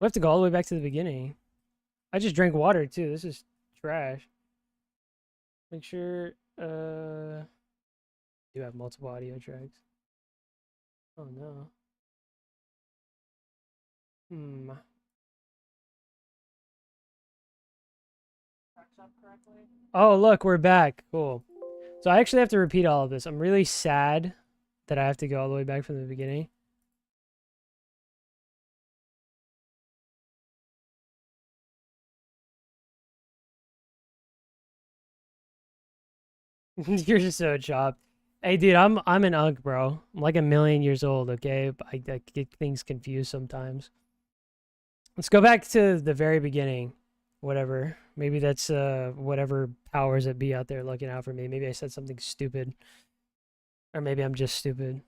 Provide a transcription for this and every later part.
We have to go all the way back to the beginning. I just drank water too. This is trash. Make sure you have multiple audio tracks. Oh no. Hmm. Oh look, we're back. Cool. So I actually have to repeat all of this. I'm really sad that I have to go all the way back from the beginning. You're just so chopped. Hey, dude, I'm an unk, bro. I'm like 1,000,000 years old. Okay, I get things confused sometimes. Let's go back to the very beginning. Whatever. Maybe that's whatever powers that be out there looking out for me. Maybe I said something stupid, or maybe I'm just stupid.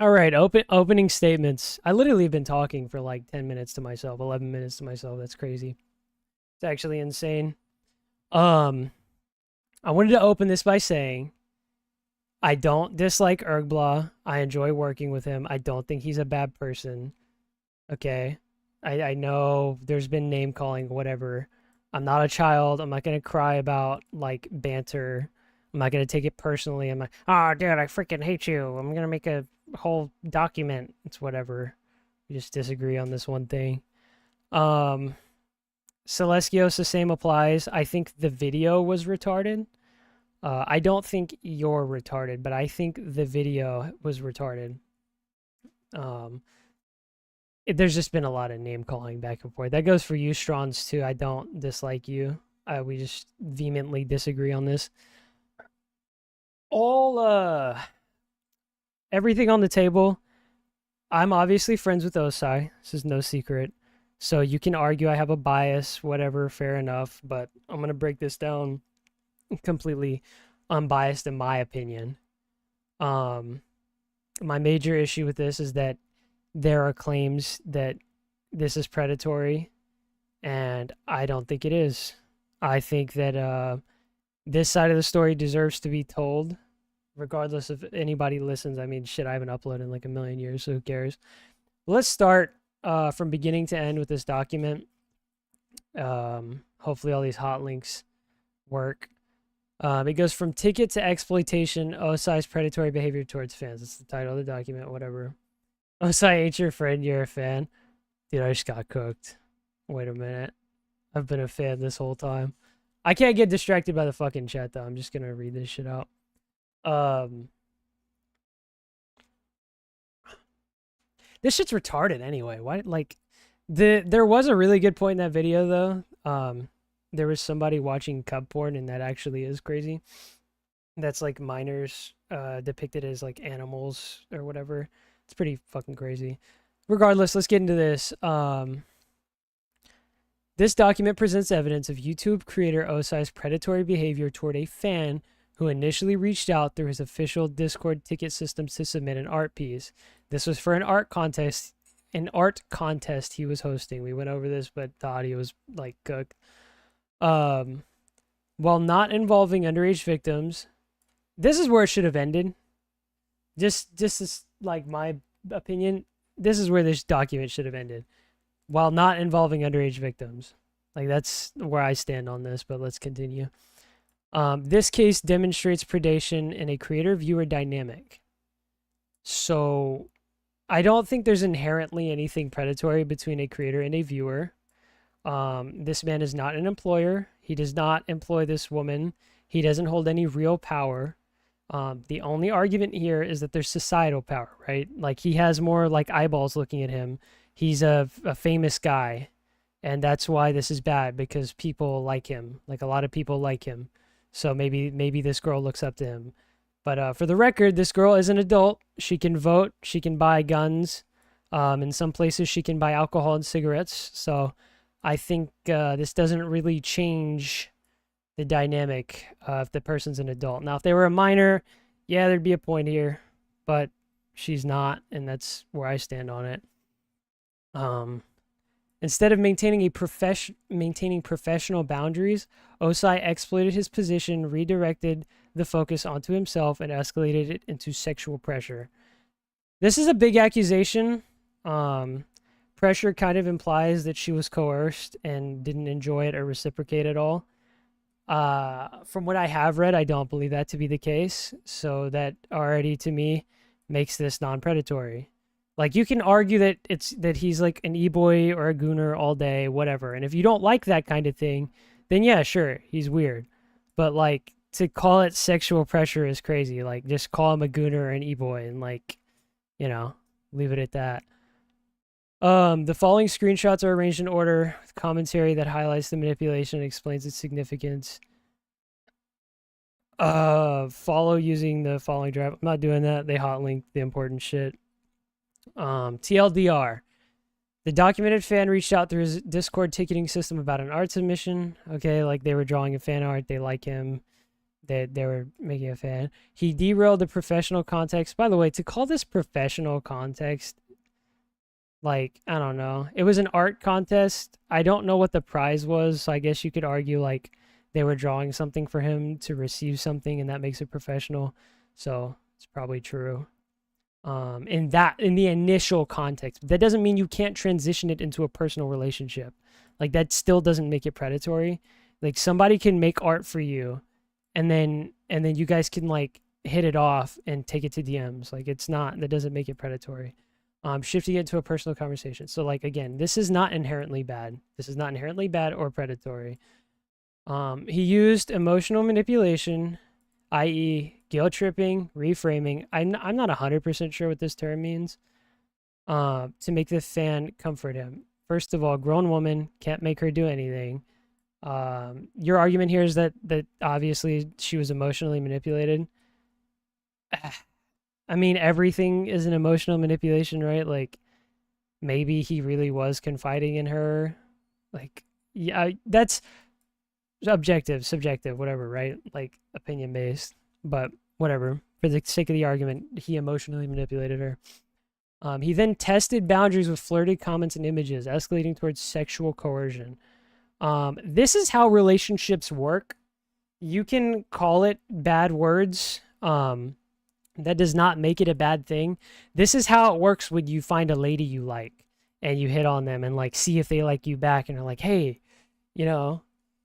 All right, opening statements. I literally have been talking for like 10 minutes to myself, 11 minutes to myself. That's crazy. It's actually insane. I wanted to open this by saying I don't dislike Ergbla. I enjoy working with him. I don't think he's a bad person. Okay. I know there's been name calling, whatever. I'm not a child. I'm not gonna cry about like banter. I'm not gonna take it personally. I'm like, oh dude, I freaking hate you. I'm gonna make a whole document. It's whatever. We just disagree on this one thing. Celestios, the same applies. I think the video was retarded. I don't think you're retarded, but I think the video was retarded. There's just been a lot of name calling back and forth. That goes for you, Strons, too. I don't dislike you. We just vehemently disagree on this. Everything on the table. I'm obviously friends with Osai. This is no secret. So you can argue I have a bias, whatever, fair enough. But I'm going to break this down completely unbiased in my opinion. My major issue with this is that there are claims that this is predatory, and I don't think it is. I think that this side of the story deserves to be told, regardless if anybody listens. I mean, shit, I haven't uploaded in like 1,000,000 years, so who cares? Let's start from beginning to end with this document. Hopefully all these hot links work. It goes from ticket to exploitation, Osai's predatory behavior towards fans. That's the title of the document, whatever. Osai ain't your friend, you're a fan. Dude, I just got cooked. Wait a minute. I've been a fan this whole time. I can't get distracted by the fucking chat, though. I'm just gonna read this shit out. This shit's retarded anyway. Why, like, there was a really good point in that video, though. There was somebody watching cub porn, and that actually is crazy. That's like minors depicted as like animals or whatever. It's pretty fucking crazy. Regardless, let's get into this. This document presents evidence of YouTube creator Osai's predatory behavior toward a fan who initially reached out through his official Discord ticket system to submit an art piece. This was for an art contest he was hosting. We went over this, but the audio was like cooked. While not involving underage victims, this is where it should have ended. Just is like my opinion. This is where this document should have ended. While not involving underage victims. Like, that's where I stand on this, but let's continue. This case demonstrates predation in a creator-viewer dynamic. So, I don't think there's inherently anything predatory between a creator and a viewer. This man is not an employer. He does not employ this woman. He doesn't hold any real power. The only argument here is that there's societal power, right? Like, he has more like eyeballs looking at him. He's a famous guy, and that's why this is bad, because people like him. Like, a lot of people like him. So maybe this girl looks up to him. But for the record, this girl is an adult. She can vote. She can buy guns. In some places, she can buy alcohol and cigarettes. So I think this doesn't really change the dynamic if the person's an adult. Now, if they were a minor, yeah, there'd be a point here. But she's not, and that's where I stand on it. Instead of maintaining professional boundaries, Osai exploited his position, redirected the focus onto himself, and escalated it into sexual pressure. This is a big accusation. Pressure kind of implies that she was coerced and didn't enjoy it or reciprocate at all. From what I have read, I don't believe that to be the case. So that already to me makes this non-predatory. Like you can argue that he's like an e-boy or a gooner all day, whatever. And if you don't like that kind of thing, then yeah, sure, he's weird. But like to call it sexual pressure is crazy. Like just call him a gooner or an e-boy and like, leave it at that. The following screenshots are arranged in order with commentary that highlights the manipulation and explains its significance. Follow using the following drive. I'm not doing that. They hot link the important shit. TLDR. The documented fan reached out through his Discord ticketing system about an art submission. Okay, like they were drawing a fan art. They like him. They were making a fan. He derailed the professional context. By the way, to call this professional context, like, I don't know. It was an art contest. I don't know what the prize was, so I guess you could argue, like, they were drawing something for him to receive something, and that makes it professional. So, it's probably true. In the initial context. That doesn't mean you can't transition it into a personal relationship. Like, that still doesn't make it predatory. Like, somebody can make art for you, and then you guys can, like, hit it off and take it to DMs. Like, that doesn't make it predatory. Shifting it to a personal conversation. So, like, again, this is not inherently bad. This is not inherently bad or predatory. He used emotional manipulation, i.e. guilt tripping, reframing. I'm not 100% sure what this term means. To make the fan comfort him. First of all, grown woman, can't make her do anything. Your argument here is that obviously she was emotionally manipulated. I mean, everything is an emotional manipulation, right? Like, maybe he really was confiding in her. Like, yeah, that's objective, subjective, whatever, right? Like, opinion based. But whatever. For the sake of the argument, he emotionally manipulated her. He then tested boundaries with flirty comments and images, escalating towards sexual coercion. This is how relationships work. You can call it bad words. That does not make it a bad thing. This is how it works when you find a lady you like and you hit on them and like see if they like you back and are like, hey, you want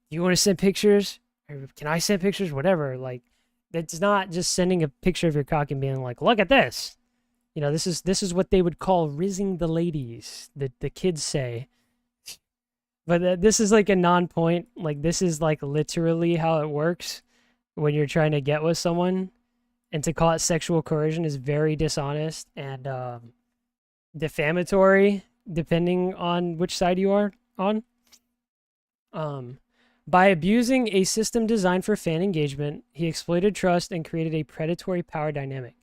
to send pictures? Or can I send pictures? Whatever. Like, it's not just sending a picture of your cock and being like, look at this. This is what they would call rizzing the ladies, the kids say. But this is like a non-point. Like, this is like literally how it works when you're trying to get with someone. And to call it sexual coercion is very dishonest and defamatory, depending on which side you are on. By abusing a system designed for fan engagement, he exploited trust and created a predatory power dynamic.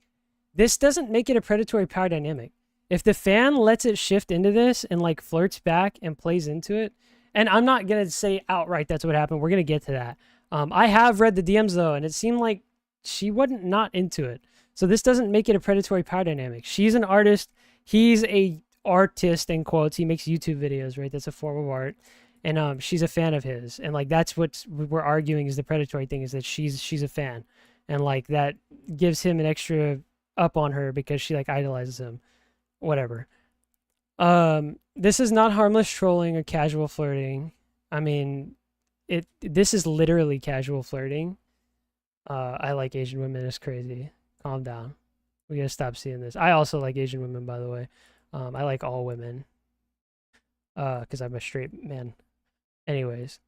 This doesn't make it a predatory power dynamic. If the fan lets it shift into this and like flirts back and plays into it, and I'm not going to say outright that's what happened. We're going to get to that. I have read the DMs though, and it seemed like she wasn't not into it. So this doesn't make it a predatory power dynamic. She's an artist. He's a artist in quotes. He makes YouTube videos, right? That's a form of art. And she's a fan of his. And like that's what we're arguing is the predatory thing, is that she's a fan. And like that gives him an extra up on her because she like idolizes him. Whatever. This is not harmless trolling or casual flirting. I mean, this is literally casual flirting. I like Asian women is crazy. Calm down. We gotta stop seeing this. I also like Asian women, by the way. I like all women. Because I'm a straight man. Anyways.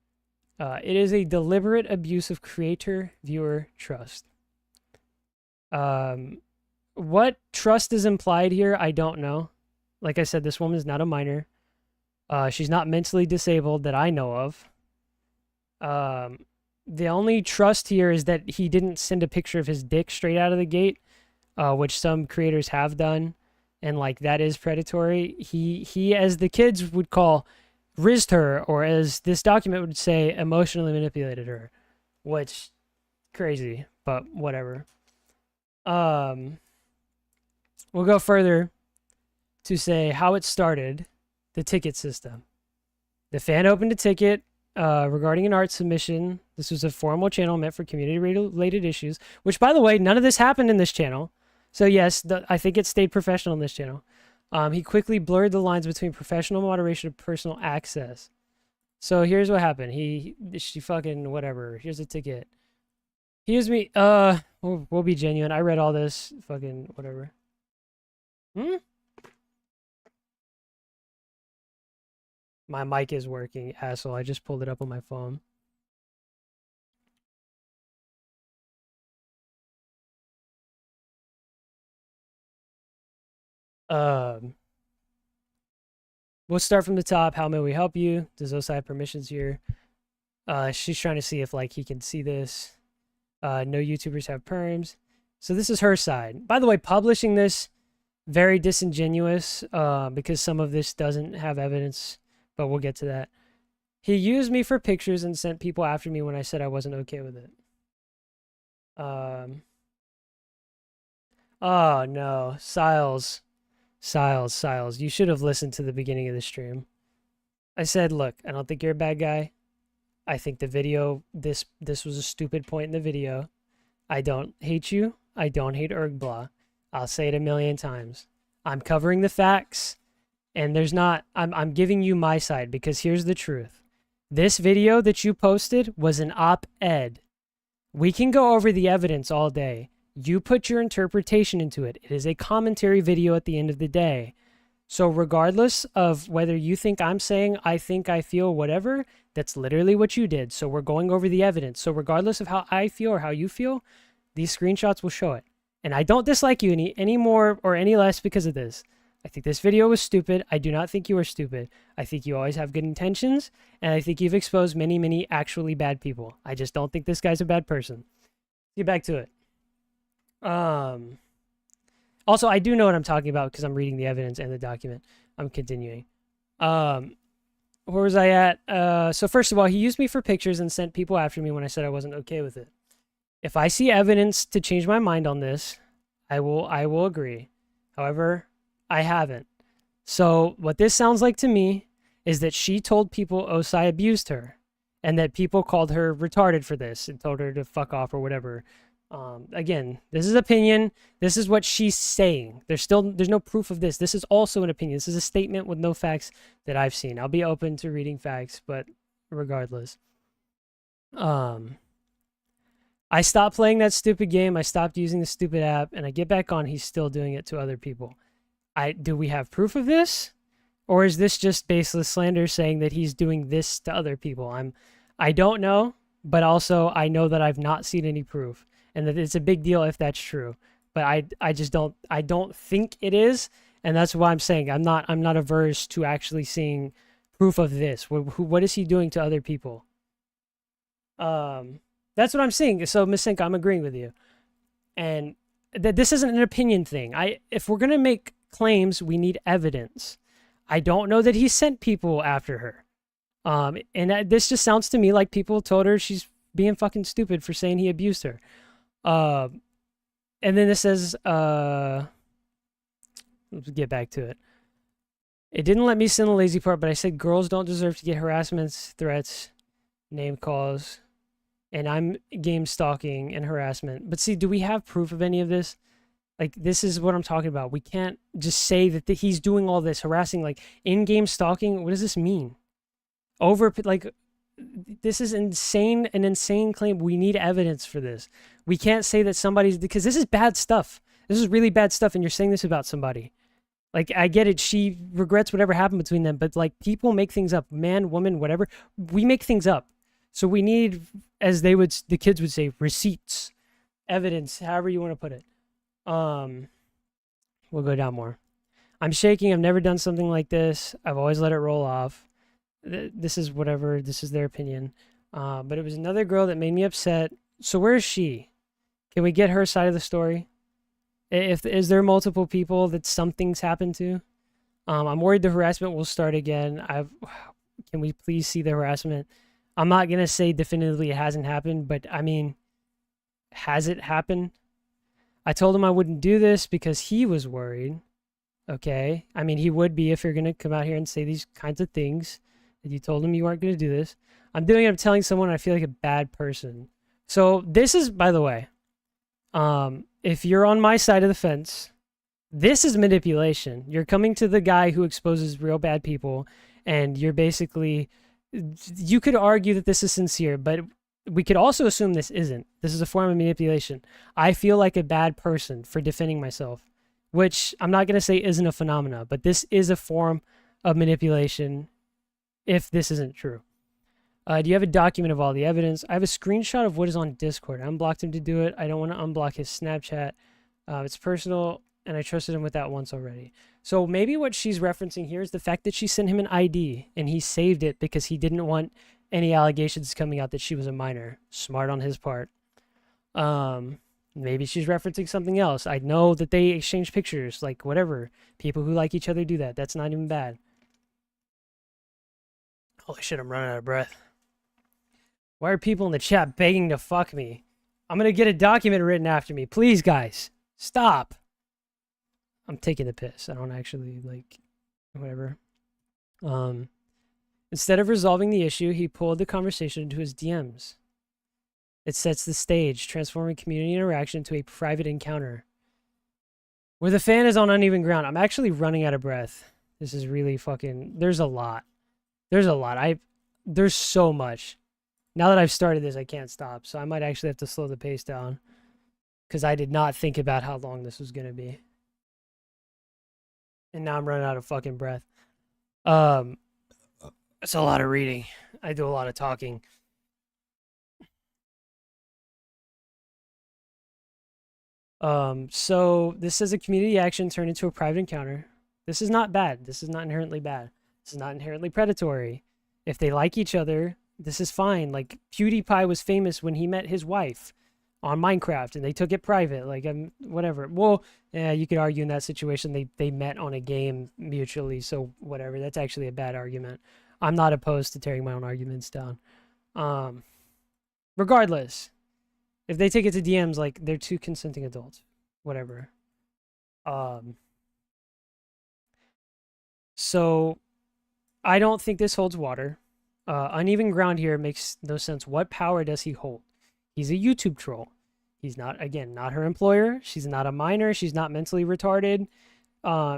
It is a deliberate abuse of creator-viewer trust. What trust is implied here, I don't know. Like I said, this woman is not a minor. She's not mentally disabled that I know of. The only trust here is that he didn't send a picture of his dick straight out of the gate, which some creators have done, and like that is predatory. He as the kids would call, rizzed her, or as this document would say, emotionally manipulated her, which crazy, but whatever. We'll go further to say how it started, the ticket system. The fan opened a ticket regarding an art submission. This was a formal channel meant for community-related issues, which, by the way, none of this happened in this channel. So yes, I think it stayed professional on this channel. He quickly blurred the lines between professional moderation and personal access. So here's what happened. She fucking whatever. Here's a ticket. Here's me. We'll be genuine. I read all this. Fucking whatever. My mic is working, asshole. I just pulled it up on my phone. We'll start from the top. How may we help you? Does Osai have permissions here? She's trying to see if like he can see this. No YouTubers have perms. So this is her side. By the way, publishing this very disingenuous because some of this doesn't have evidence, but we'll get to that. He used me for pictures and sent people after me when I said I wasn't okay with it. Oh no, Siles, you should have listened to the beginning of the stream. I said, look, I don't think you're a bad guy. I think the video, this was a stupid point in the video. I don't hate you. I don't hate Ergblah. I'll say it a million times. I'm covering the facts, and there's not, I'm giving you my side because here's the truth. This video that you posted was an op-ed. We can go over the evidence all day. You put your interpretation into it. It is a commentary video at the end of the day. So regardless of whether you think I'm saying, I think, I feel, whatever, that's literally what you did. So we're going over the evidence. So regardless of how I feel or how you feel, these screenshots will show it. And I don't dislike you any more or any less because of this. I think this video was stupid. I do not think you are stupid. I think you always have good intentions. And I think you've exposed many, many actually bad people. I just don't think this guy's a bad person. Get back to it. Also, I do know what I'm talking about because I'm reading the evidence and the document. I'm continuing. Where was I at? So first of all, he used me for pictures and sent people after me when I said I wasn't okay with it. If I see evidence to change my mind on this, I will agree. However, I haven't. So what this sounds like to me is that she told people Osai abused her and that people called her retarded for this and told her to fuck off or whatever. Again, this is opinion. This is what she's saying. There's no proof of this. This is also an opinion. This is a statement with no facts that I've seen. I'll be open to reading facts, but regardless. I stopped playing that stupid game. I stopped using the stupid app, and I get back on. He's still doing it to other people. Do we have proof of this? Or is this just baseless slander saying that he's doing this to other people? I don't know, but also I know that I've not seen any proof. And that it's a big deal if that's true, but I just don't think it is, and that's why I'm saying I'm not averse to actually seeing proof of this. What is he doing to other people? That's what I'm saying. So Miss Sink, I'm agreeing with you, and that this isn't an opinion thing. If we're gonna make claims, we need evidence. I don't know that he sent people after her, and this just sounds to me like people told her she's being fucking stupid for saying he abused her. And then this says, let's get back to it. It didn't let me send the lazy part, but I said girls don't deserve to get harassments, threats, name calls, and I'm game stalking and harassment. But see, do we have proof of any of this? Like, this is what I'm talking about. We can't just say that he's doing all this harassing, like in-game stalking. What does this mean? This is insane, an insane claim. We need evidence for this. We can't say that somebody's, because this is bad stuff. This is really bad stuff, and you're saying this about somebody. Like, I get it. She regrets whatever happened between them, but like, people make things up. Man, woman, whatever. We make things up. So we need, as the kids would say, receipts, evidence, however you want to put it. We'll go down more. I'm shaking. I've never done something like this. I've always let it roll off. This is whatever. This is their opinion. But it was another girl that made me upset. So where is she? Can we get her side of the story? Is there multiple people that something's happened to? I'm worried the harassment will start again. Can we please see the harassment? I'm not gonna say definitively it hasn't happened, but I mean, has it happened? I told him I wouldn't do this because he was worried. Okay, I mean, he would be if you're gonna come out here and say these kinds of things. And you told him you weren't gonna do this. I'm doing it. I'm telling someone I feel like a bad person. So this is, by the way, If you're on my side of the fence, this is manipulation. You're coming to the guy who exposes real bad people, and you're basically. You could argue that this is sincere, but we could also assume this isn't. This is a form of manipulation. I feel like a bad person for defending myself, which I'm not going to say isn't a phenomena, but this is a form of manipulation if this isn't true. Do you have a document of all the evidence? I have a screenshot of what is on Discord. I unblocked him to do it. I don't want to unblock his Snapchat. It's personal, and I trusted him with that once already. So maybe what she's referencing here is the fact that she sent him an ID, and he saved it because he didn't want any allegations coming out that she was a minor. Smart on his part. Maybe she's referencing something else. I know that they exchange pictures, like whatever. People who like each other do that. That's not even bad. Holy shit, I'm running out of breath. Why are people in the chat begging to fuck me? I'm gonna get a document written after me. Please, guys. Stop. I'm taking the piss. I don't actually, like, whatever. Instead of resolving the issue, he pulled the conversation into his DMs. It sets the stage, transforming community interaction into a private encounter. Where the fan is on uneven ground. I'm actually running out of breath. This is really fucking... There's a lot. There's a lot. There's so much. Now that I've started this, I can't stop. So I might actually have to slow the pace down. Because I did not think about how long this was going to be. And now I'm running out of fucking breath. It's a lot of reading. I do a lot of talking. So this is a community action turned into a private encounter. This is not bad. This is not inherently bad. This is not inherently predatory. If they like each other, this is fine. Like, PewDiePie was famous when he met his wife on Minecraft, and they took it private. Like, whatever. Well, yeah, you could argue in that situation they met on a game mutually, so whatever. That's actually a bad argument. I'm not opposed to tearing my own arguments down. Regardless, if they take it to DMs, like, they're two consenting adults. Whatever. So, I don't think this holds water. Uneven ground here makes no sense. What power does he hold? He's a YouTube troll. He's not, again, not her employer. She's not a minor. She's not mentally retarded.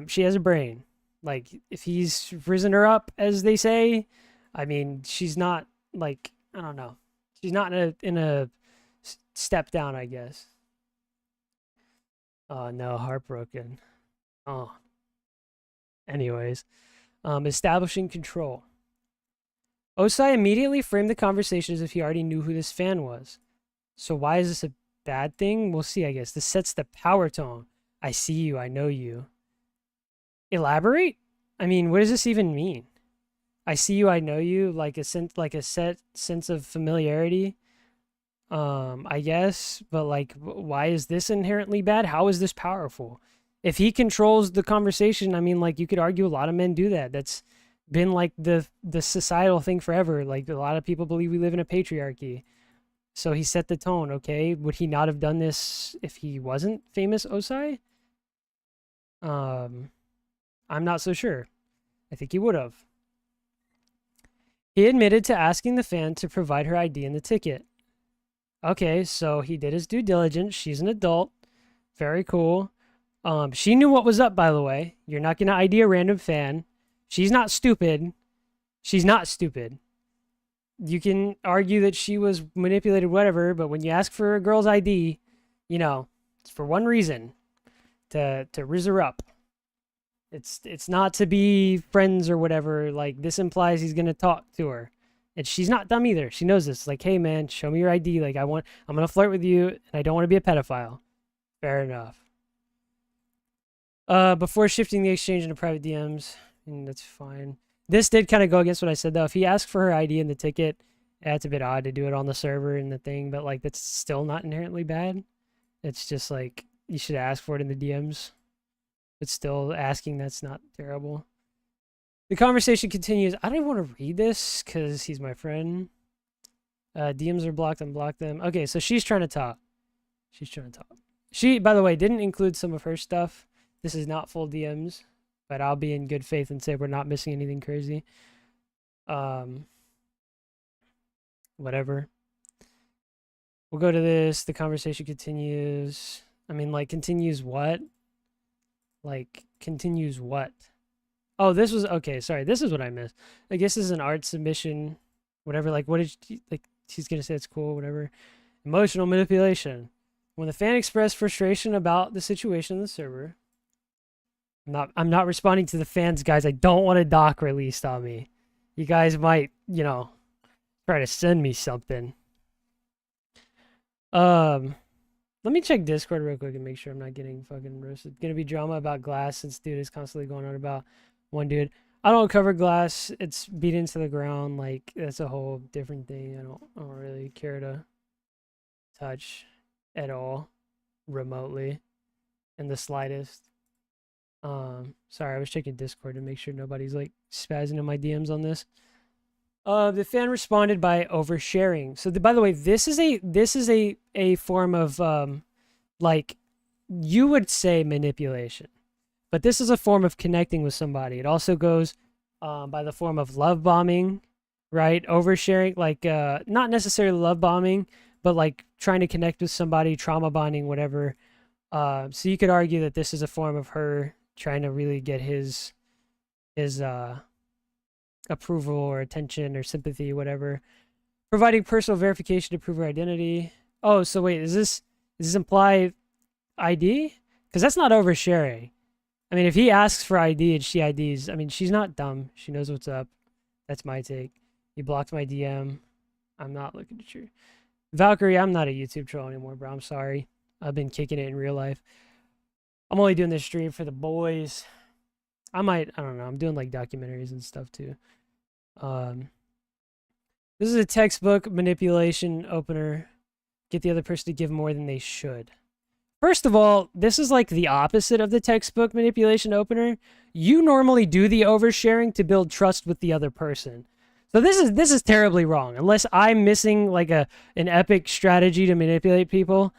She has a brain. Like, if he's risen her up, as they say, I mean, she's not, like, I don't know. She's not in a step down, I guess. Oh, no, heartbroken. Oh. Anyways, establishing control. Osai immediately framed the conversation as if he already knew who this fan was. So why is this a bad thing? We'll see, I guess. This sets the power tone. I see you. I know you. Elaborate? I mean, what does this even mean? I see you. I know you. Like a set sense of familiarity. I guess. But like, why is this inherently bad? How is this powerful? If he controls the conversation, I mean, like, you could argue a lot of men do that. That's been like the societal thing forever. Like, a lot of people believe we live in a patriarchy. So he set the tone, okay? Would he not have done this if he wasn't famous Osai? I'm not so sure. I think he would have. He admitted to asking the fan to provide her ID in the ticket. Okay, so he did his due diligence. She's an adult. Very cool. She knew what was up, by the way. You're not going to ID a random fan. She's not stupid. She's not stupid. You can argue that she was manipulated, whatever, but when you ask for a girl's ID, you know, it's for one reason. To rizz her up. It's not to be friends or whatever. Like, this implies he's going to talk to her. And she's not dumb either. She knows this. Like, hey, man, show me your ID. Like, I'm going to flirt with you, and I don't want to be a pedophile. Fair enough. Before shifting the exchange into private DMs, that's fine. This did kind of go against what I said, though. If he asked for her ID in the ticket, that's a bit odd to do it on the server and the thing, but, like, that's still not inherently bad. It's just, like, you should ask for it in the DMs. But still, asking, that's not terrible. The conversation continues. I don't want to read this because he's my friend. DMs are blocked. Unblock them. Okay, so she's trying to talk. She's trying to talk. She, by the way, didn't include some of her stuff. This is not full DMs, but I'll be in good faith and say we're not missing anything crazy. Whatever. We'll go to this. The conversation continues. I mean, like, continues what? Like, continues what? Oh, this was okay. Sorry, this is what I missed. I guess this is an art submission, whatever. Like, what did she, like? She's gonna say it's cool, whatever. Emotional manipulation. When the fan expressed frustration about the situation on the server, I'm not responding to the fans, guys. I don't want a doc released on me. You guys might, you know, try to send me something. Let me check Discord real quick and make sure I'm not getting fucking roasted. Gonna be drama about glass since dude is constantly going on about one dude. I don't cover glass. It's beat into the ground. Like, that's a whole different thing. I don't really care to touch at all remotely in the slightest. Sorry, I was checking Discord to make sure nobody's like spazzing in my DMs on this. The fan responded by oversharing. So, by the way, this is a form of like, you would say manipulation, but this is a form of connecting with somebody. It also goes by the form of love bombing, right? Oversharing, like not necessarily love bombing, but like trying to connect with somebody, trauma bonding, whatever. So you could argue that this is a form of her trying to really get his approval or attention or sympathy, whatever. Providing personal verification to prove her identity. Oh, so wait, does this imply ID? Because that's not oversharing. I mean, if he asks for ID and she IDs, I mean, she's not dumb. She knows what's up. That's my take. You blocked my DM. I'm not looking at you. Valkyrie, I'm not a YouTube troll anymore, bro. I'm sorry. I've been kicking it in real life. I'm only doing this stream for the boys. I don't know. I'm doing like documentaries and stuff too. This is a textbook manipulation opener. Get the other person to give more than they should. First of all, this is like the opposite of the textbook manipulation opener. You normally do the oversharing to build trust with the other person. So this is terribly wrong. Unless I'm missing like an epic strategy to manipulate people.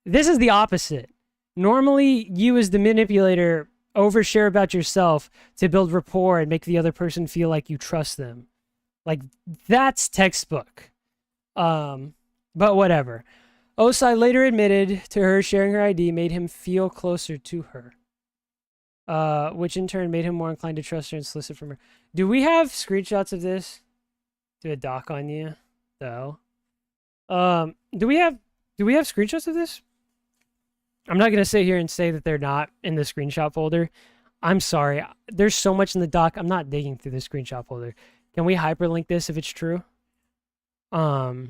This is the opposite. Normally, you as the manipulator overshare about yourself to build rapport and make the other person feel like you trust them. Like, that's textbook. But whatever. Osai later admitted to her sharing her ID made him feel closer to her. Which in turn made him more inclined to trust her and solicit from her. Do we have screenshots of this? Do a doc on you? Though. Do we have screenshots of this? I'm not gonna sit here and say that they're not in the screenshot folder. I'm sorry. There's so much in the doc. I'm not digging through the screenshot folder. Can we hyperlink this if it's true? Or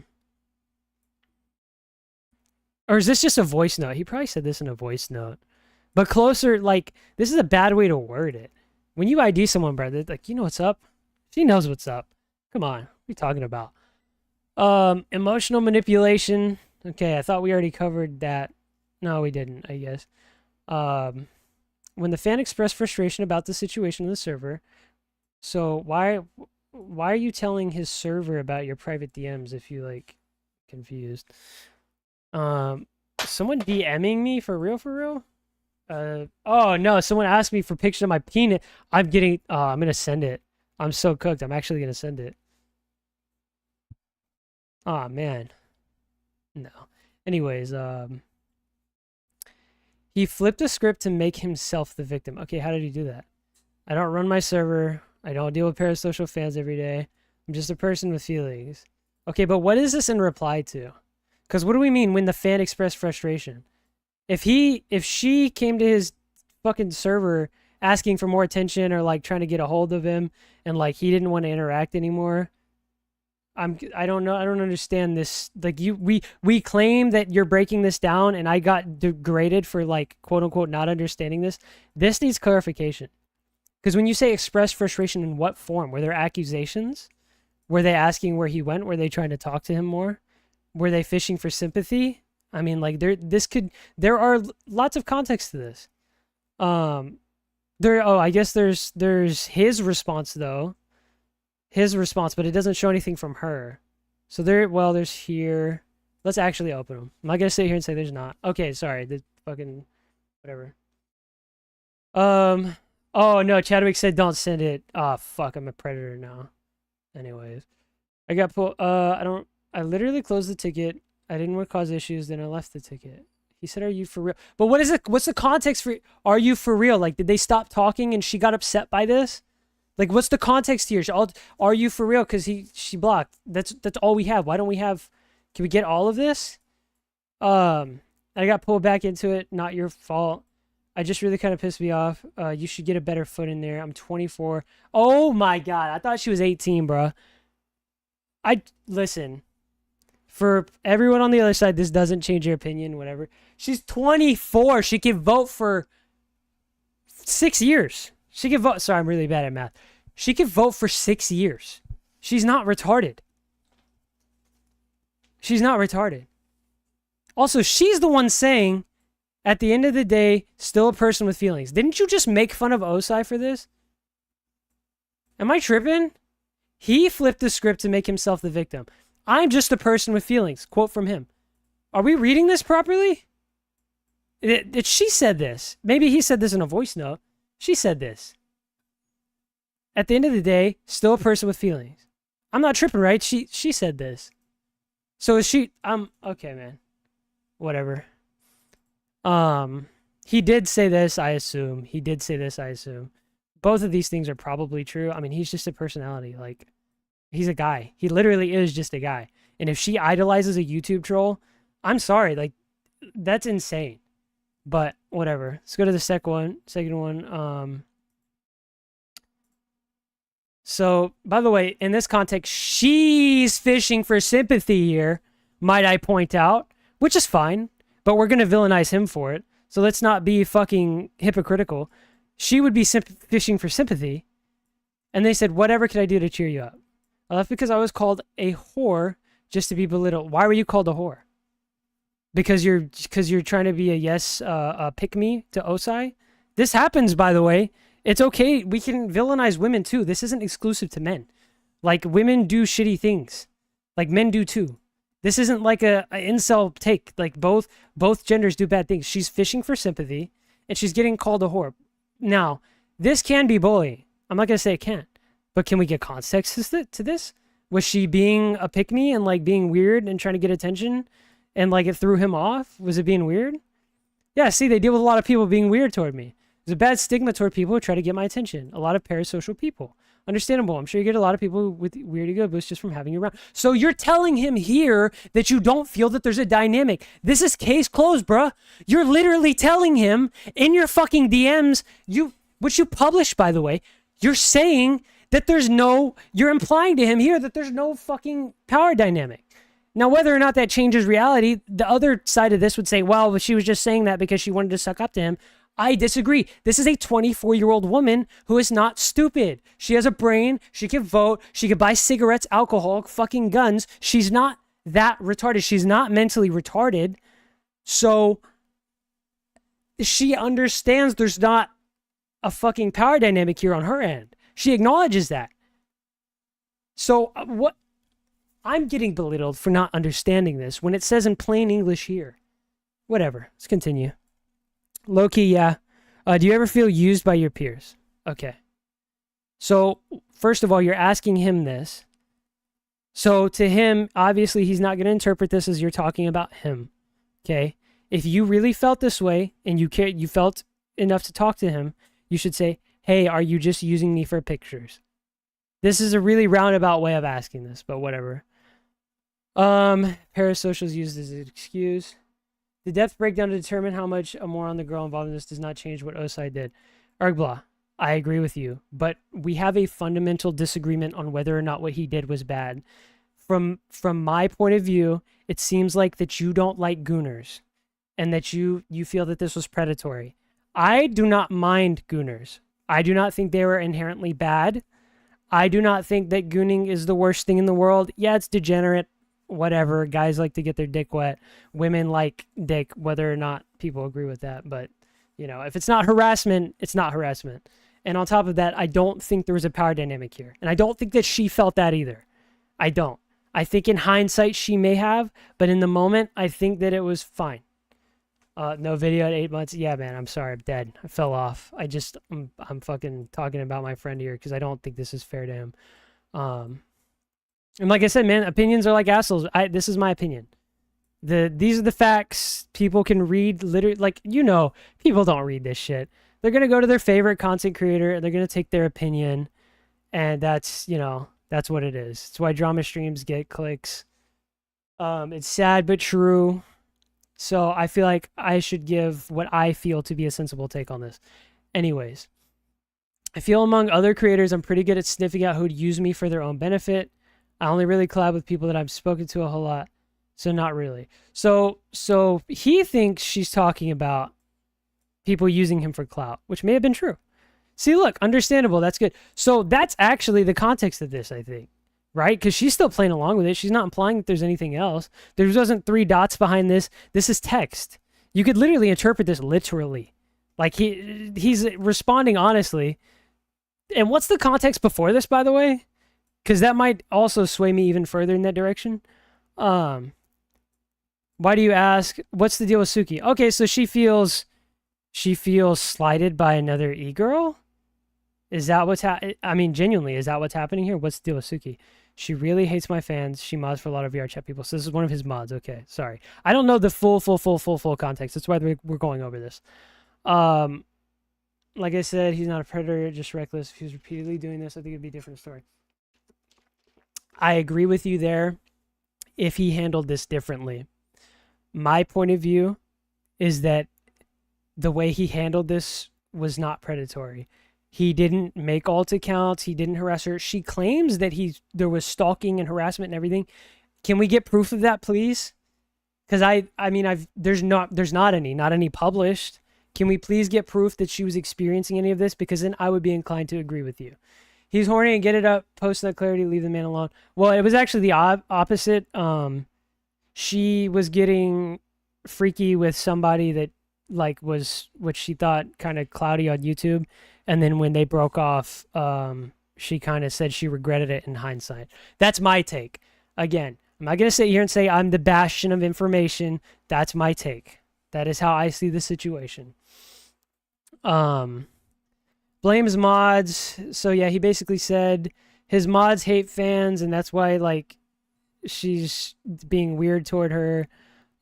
is this just a voice note? He probably said this in a voice note. But closer, like, this is a bad way to word it. When you ID someone, brother, like, you know what's up? She knows what's up. Come on. What are you talking about? Emotional manipulation. Okay, I thought we already covered that. No, we didn't, I guess. When the fan expressed frustration about the situation on the server, so why are you telling his server about your private DMs if you, like, confused? Someone DMing me for real? Oh no, someone asked me for pictures of my penis. I'm gonna send it. I'm so cooked. I'm actually gonna send it. Oh man. No. Anyways, he flipped a script to make himself the victim. Okay, how did he do that? I don't run my server. I don't deal with parasocial fans every day. I'm just a person with feelings. Okay, but what is this in reply to? Because what do we mean when the fan expressed frustration? If she came to his fucking server asking for more attention or like trying to get a hold of him and like he didn't want to interact anymore, I don't know. I don't understand this. Like we claim that you're breaking this down and I got degraded for like quote unquote not understanding this. This needs clarification. Because when you say express frustration, in what form? Were there accusations? Were they asking where he went? Were they trying to talk to him more? Were they fishing for sympathy? I mean, like there are lots of context to this. I guess there's his response though. His response, but it doesn't show anything from her. So there's here. Let's actually open them. I'm not gonna sit here and say there's not. Okay, sorry. The fucking whatever. Oh no, Chadwick said don't send it. Ah, fuck, I'm a predator now. Anyways. I got I literally closed the ticket. I didn't want to cause issues, then I left the ticket. He said, are you for real? But what is it? What's the context for, are you for real? Like, did they stop talking and she got upset by this? Like, what's the context here? Are you for real? Because she blocked. That's all we have. Why don't we have, can we get all of this? I got pulled back into it. Not your fault. I just really kind of pissed me off. You should get a better foot in there. I'm 24. Oh my God. I thought she was 18, bro. Listen, for everyone on the other side, this doesn't change your opinion, whatever. She's 24. She can vote for 6 years. She can vote. Sorry, I'm really bad at math. She can vote for 6 years. She's not retarded. She's not retarded. Also, she's the one saying, at the end of the day, still a person with feelings. Didn't you just make fun of Osai for this? Am I tripping? He flipped the script to make himself the victim. I'm just a person with feelings. Quote from him. Are we reading this properly? She said this. Maybe he said this in a voice note. She said this. At the end of the day, still a person with feelings. I'm not tripping, right? She said this. So is she... okay, man. Whatever. He did say this, I assume. He did say this, I assume. Both of these things are probably true. I mean, he's just a personality. Like, he's a guy. He literally is just a guy. And if she idolizes a YouTube troll, I'm sorry. Like, that's insane. But whatever. Let's go to the second one. So, by the way, in this context, she's fishing for sympathy here, might I point out, which is fine. But we're going to villainize him for it. So let's not be fucking hypocritical. She would be fishing for sympathy. And they said, whatever can I do to cheer you up? I left because I was called a whore just to be belittled. Why were you called a whore? Because you're trying to be a pick-me to Osai? This happens, by the way. It's okay. We can villainize women too. This isn't exclusive to men. Like, women do shitty things. Like, men do too. This isn't like a incel take. Like, both genders do bad things. She's fishing for sympathy, and she's getting called a whore. Now, this can be bullying. I'm not going to say it can't. But can we get context to this? Was she being a pick-me and, like, being weird and trying to get attention? And, like, it threw him off? Was it being weird? Yeah, see, they deal with a lot of people being weird toward me. There's a bad stigma toward people who try to get my attention. A lot of parasocial people. Understandable. I'm sure you get a lot of people with weird ego boosts just from having you around. So you're telling him here that you don't feel that there's a dynamic. This is case closed, bruh. You're literally telling him in your fucking DMs, which you published, by the way, you're saying that you're implying to him here that there's no fucking power dynamic. Now, whether or not that changes reality, the other side of this would say, well, she was just saying that because she wanted to suck up to him. I disagree. This is a 24-year-old woman who is not stupid. She has a brain. She can vote. She can buy cigarettes, alcohol, fucking guns. She's not that retarded. She's not mentally retarded. So she understands there's not a fucking power dynamic here on her end. She acknowledges that. So what? I'm getting belittled for not understanding this when it says in plain English here. Whatever. Let's continue. Low-key, yeah. Do you ever feel used by your peers? Okay. So, first of all, you're asking him this. So, to him, obviously, he's not going to interpret this as you're talking about him. Okay? If you really felt this way, and you felt enough to talk to him, you should say, hey, are you just using me for pictures? This is a really roundabout way of asking this, but whatever. Parasocials used as an excuse. The depth breakdown to determine how much more on the girl involved in this does not change what Osai did. Ergblah, I agree with you, but we have a fundamental disagreement on whether or not what he did was bad. From my point of view, it seems like that you don't like gooners, and that you feel that this was predatory. I do not mind gooners. I do not think they were inherently bad. I do not think that gooning is the worst thing in the world. Yeah, it's degenerate. Whatever. Guys like to get their dick wet. Women like dick, whether or not people agree with that. But, you know, if it's not harassment, it's not harassment. And on top of that, I don't think there was a power dynamic here. And I don't think that she felt that either. I don't. I think in hindsight she may have, but in the moment, I think that it was fine. No video at 8 months. Yeah, man, I'm sorry. I'm dead. I fell off. I'm fucking talking about my friend here because I don't think this is fair to him. And like I said, man, opinions are like assholes. This is my opinion. These are the facts. People can read literally, like, people don't read this shit. They're gonna go to their favorite content creator and they're gonna take their opinion, and that's that's what it is. It's why drama streams get clicks. It's sad but true. So I feel like I should give what I feel to be a sensible take on this. Anyways, I feel among other creators, I'm pretty good at sniffing out who'd use me for their own benefit. I only really collab with people that I've spoken to a whole lot. So not really. So he thinks she's talking about people using him for clout, which may have been true. See, look, understandable. That's good. So that's actually the context of this, I think. Right? Because she's still playing along with it. She's not implying that there's anything else. There wasn't 3 dots behind this. This is text. You could literally interpret this literally. Like he's responding honestly. And what's the context before this, by the way? Because that might also sway me even further in that direction. Why do you ask? What's the deal with Suki? Okay, so she feels slighted by another e-girl? Is that what's I mean, genuinely, is that what's happening here? What's the deal with Suki? She really hates my fans. She mods for a lot of VR chat people. So this is one of his mods. Okay, sorry. I don't know the full context. That's why we're going over this. Like I said, he's not a predator, just reckless. If he was repeatedly doing this, I think it'd be a different story. I agree with you there if he handled this differently. My point of view is that the way he handled this was not predatory. He didn't make alt accounts. He didn't harass her. She claims that there was stalking and harassment and everything. Can we get proof of that, please? Because I mean, there's not any published. Can we please get proof that she was experiencing any of this? Because then I would be inclined to agree with you. He's horny and get it up. Post that clarity. Leave the man alone. Well, it was actually the opposite. She was getting freaky with somebody that was what she thought kind of cloudy on YouTube. And then when they broke off, she kind of said she regretted it in hindsight. That's my take. Again, I'm not going to sit here and say I'm the bastion of information. That's my take. That is how I see the situation. Blames mods. So yeah, he basically said his mods hate fans, and that's why she's being weird toward her.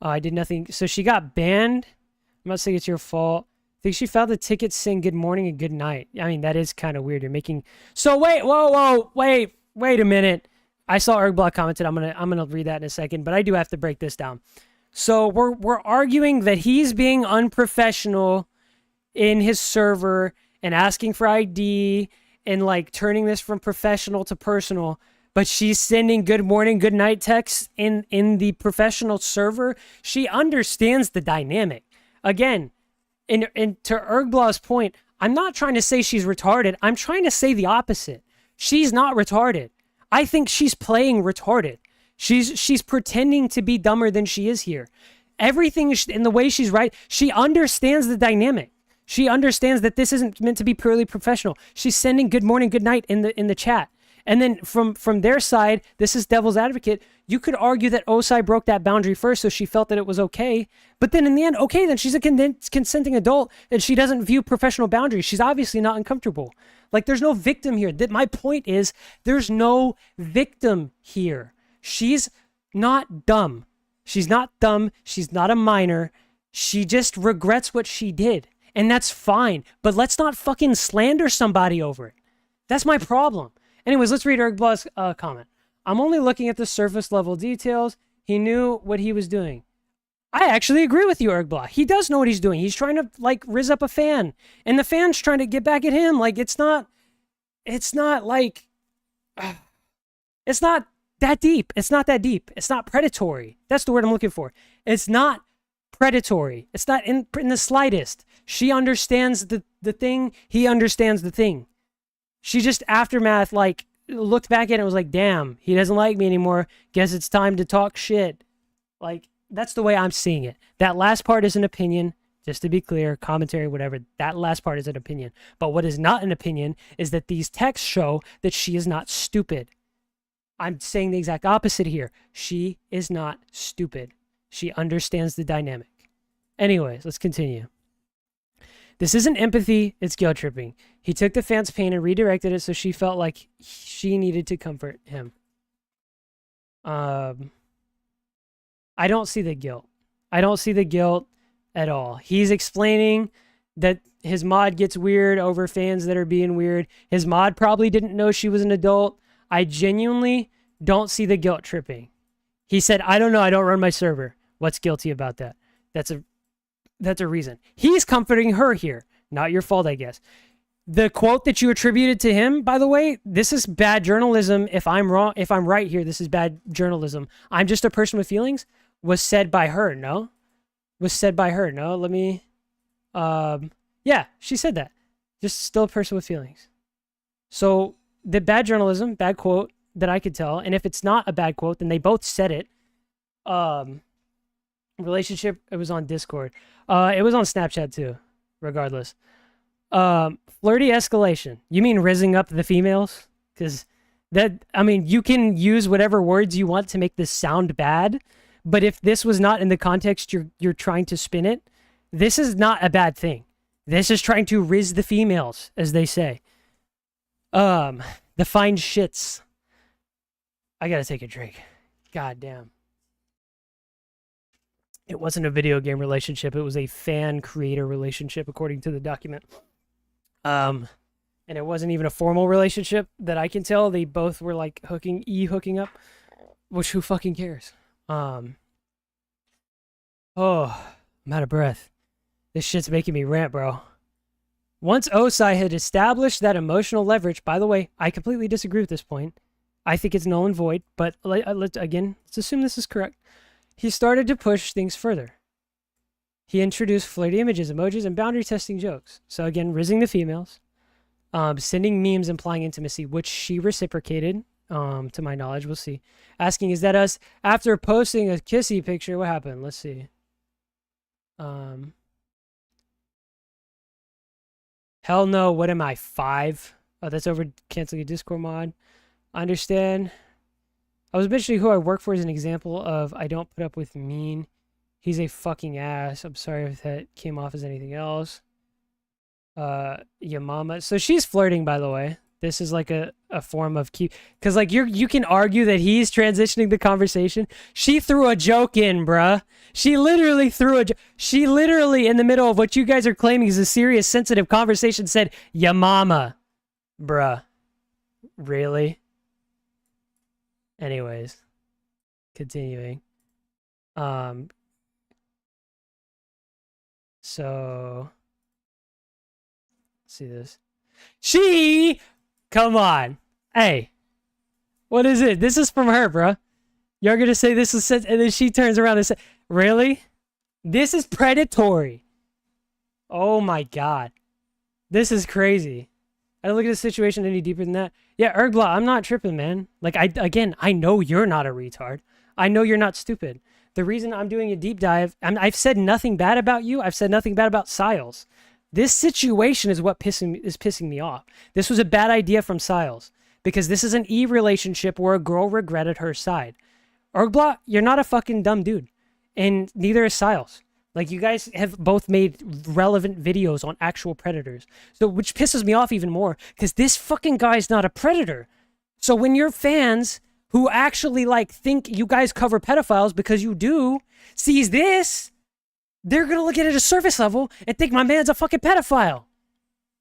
I did nothing. So she got banned. I'm not saying it's your fault. I think she found the tickets saying good morning and good night. I mean, that is kind of weird. You're making... So wait, wait a minute. I saw Ergblock commented. I'm gonna read that in a second, but I do have to break this down. So we're arguing that he's being unprofessional in his server and asking for ID and turning this from professional to personal, but she's sending good morning, good night texts in the professional server. She understands the dynamic. Again, and to Ergblock's point, I'm not trying to say she's retarded. I'm trying to say the opposite. She's not retarded. I think she's playing retarded. She's pretending to be dumber than she is here. Everything in the way she's right, she understands the dynamic. She understands that this isn't meant to be purely professional. She's sending good morning, good night in the chat. And then from their side, this is devil's advocate. You could argue that Osai broke that boundary first, so she felt that it was okay. But then in the end, okay, then she's a consenting adult, and she doesn't view professional boundaries. She's obviously not uncomfortable. There's no victim here. My point is, there's no victim here. She's not dumb. She's not dumb. She's not a minor. She just regrets what she did. And that's fine. But let's not fucking slander somebody over it. That's my problem. Anyways, let's read Ergblock's comment. I'm only looking at the surface level details. He knew what he was doing. I actually agree with you, Ergblock. He does know what he's doing. He's trying to rizz up a fan. And the fan's trying to get back at him. It's not that deep. It's not that deep. It's not predatory. That's the word I'm looking for. It's not predatory. It's not in the slightest. She understands the thing. He understands the thing. She just aftermath looked back at it and was like, damn, he doesn't like me anymore. Guess it's time to talk shit. That's the way I'm seeing it. That last part is an opinion. Just to be clear, commentary, whatever, that last part is an opinion. But what is not an opinion is that these texts show that she is not stupid. I'm saying the exact opposite here. She is not stupid. She understands the dynamic. Anyways, let's continue. This isn't empathy, it's guilt tripping. He took the fan's pain and redirected it so she felt like she needed to comfort him. I I don't see the guilt. I don't see the guilt at all. He's explaining that his mod gets weird over fans that are being weird. His mod probably didn't know she was an adult. I genuinely don't see the guilt tripping. He said, I don't know, I don't run my server. What's guilty about that? That's a reason. He's comforting her here. Not your fault, I guess. The quote that you attributed to him, by the way, this is bad journalism. If I'm wrong, if I'm right here, this is bad journalism. I'm just a person with feelings. Was said by her, no? Was said by her, no? Let me, yeah, she said that. Just still a person with feelings. So the bad journalism, bad quote that I could tell, and if it's not a bad quote, then they both said it. Relationship, it was on Discord. It was on Snapchat too, regardless. Flirty escalation. You mean rizzing up the females? Because that, I mean, you can use whatever words you want to make this sound bad, but if this was not in the context you're trying to spin it, this is not a bad thing. This is trying to rizz the females, as they say. The fine shits. I gotta take a drink. God damn. It wasn't a video game relationship. It was a fan-creator relationship, according to the document. And it wasn't even a formal relationship that I can tell. They both were like hooking up, which who fucking cares? Oh, I'm out of breath. This shit's making me rant, bro. Once Osai had established that emotional leverage, by the way, I completely disagree with this point. I think it's null and void, but let's assume this is correct. He started to push things further. He introduced flirty images, emojis, and boundary testing jokes. So again, rizzing the females, sending memes implying intimacy, which she reciprocated, to my knowledge. We'll see. Asking, is that us? After posting a kissy picture, what happened? Let's see. Hell no, what am I, 5? Oh, that's over canceling a Discord mod. I understand. I was mentioning who I work for as an example of I don't put up with mean. He's a fucking ass. I'm sorry if that came off as anything else. Your mama. So she's flirting, by the way. This is like a form of cute. Because like you can argue that he's transitioning the conversation. She threw a joke in, bruh. She literally threw a joke. She literally, in the middle of what you guys are claiming is a serious, sensitive conversation, said, ya mama. Bruh. Really? Anyways. Continuing. So, let's see this. Come on. Hey, what is it? This is from her, bruh. You're going to say this is, and then she turns around and says, really? This is predatory. Oh my God. This is crazy. I don't look at the situation any deeper than that. Yeah, Ergbla, I'm not tripping, man. Like, I know you're not a retard. I know you're not stupid. The reason I'm doing a deep dive, I've said nothing bad about you. I've said nothing bad about Siles. This situation is what is pissing me off. This was a bad idea from Siles because this is an Eve relationship where a girl regretted her side. Ergbla, you're not a fucking dumb dude, and neither is Siles. Like, you guys have both made relevant videos on actual predators. So, which pisses me off even more, because this fucking guy's not a predator. So when your fans, who actually, like, think you guys cover pedophiles because you do, sees this, they're gonna look at it at a surface level and think my man's a fucking pedophile.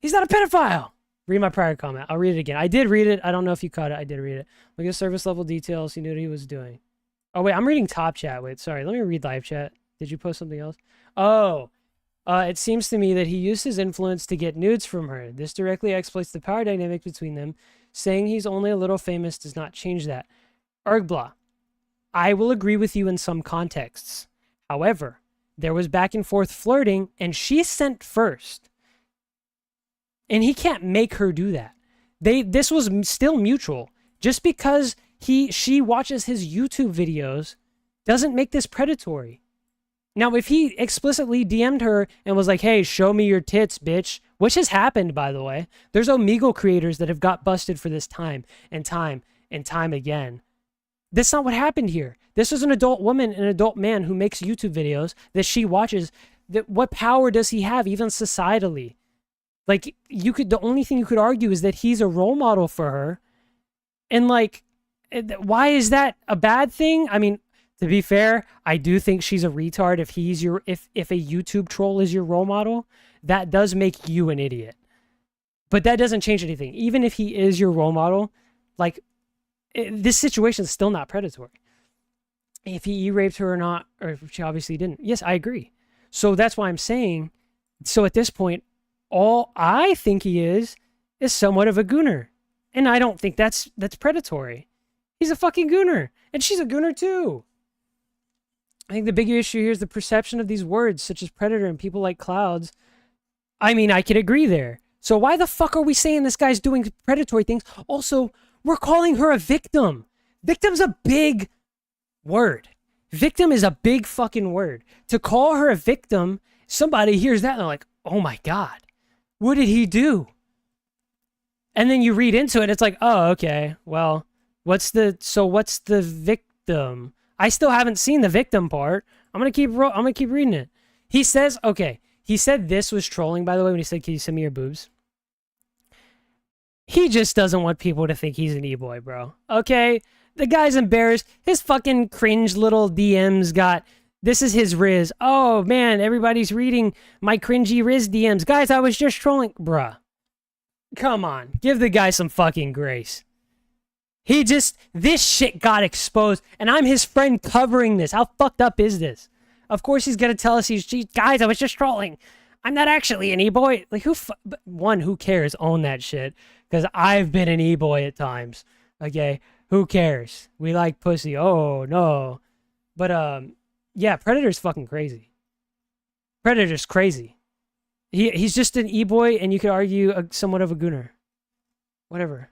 He's not a pedophile. Read my prior comment. I'll read it again. I did read it. I don't know if you caught it. I did read it. Look at surface level details. He knew what he was doing. Oh, wait. I'm reading top chat. Wait, sorry. Let me read live chat. Did you post something else? Oh, it seems to me that he used his influence to get nudes from her. This directly exploits the power dynamic between them. Saying he's only a little famous does not change that. Ergbla, I will agree with you in some contexts. However, there was back and forth flirting, and she sent first. And he can't make her do that. This was still mutual. Just because she watches his YouTube videos doesn't make this predatory. Now, if he explicitly DM'd her and was like, hey, show me your tits, bitch, which has happened, by the way. There's Omegle creators that have got busted for this time and time and time again. That's not what happened here. This is an adult woman and an adult man who makes YouTube videos that she watches. What power does he have, even societally? Like, the only thing you could argue is that he's a role model for her. And, like, why is that a bad thing? I mean, To be fair, I do think she's a retard. If a YouTube troll is your role model, that does make you an idiot. But that doesn't change anything. Even if he is your role model, like, this situation is still not predatory. If he raped her or not, or if she obviously didn't. Yes, I agree. So that's why I'm saying, so at this point, all I think he is somewhat of a gooner. And I don't think that's predatory. He's a fucking gooner. And she's a gooner too. I think the bigger issue here is the perception of these words, such as predator and people like Clouds. I mean, I could agree there. So why the fuck are we saying this guy's doing predatory things? Also, we're calling her a victim. Victim's a big word. Victim is a big fucking word. To call her a victim, somebody hears that and they're like, oh my God, what did he do? And then you read into it, it's like, oh, okay, well, what's the victim? I still haven't seen the victim part. I'm gonna keep reading it. He says, okay, he said this was trolling, by the way, when he said, can you send me your boobs? He just doesn't want people to think he's an e-boy, bro. Okay? The guy's embarrassed. His fucking cringe little DMs got, this is his Riz. Oh, man, everybody's reading my cringy Riz DMs. Guys, I was just trolling. Bruh. Come on. Give the guy some fucking grace. This shit got exposed, and I'm his friend covering this. How fucked up is this? Of course he's gonna tell us guys, I was just trolling. I'm not actually an e-boy. Like, who cares? Own that shit. Because I've been an e-boy at times. Okay? Who cares? We like pussy. Oh, no. But, yeah, Predator's fucking crazy. Predator's crazy. He's just an e-boy, and you could argue somewhat of a gooner. Whatever.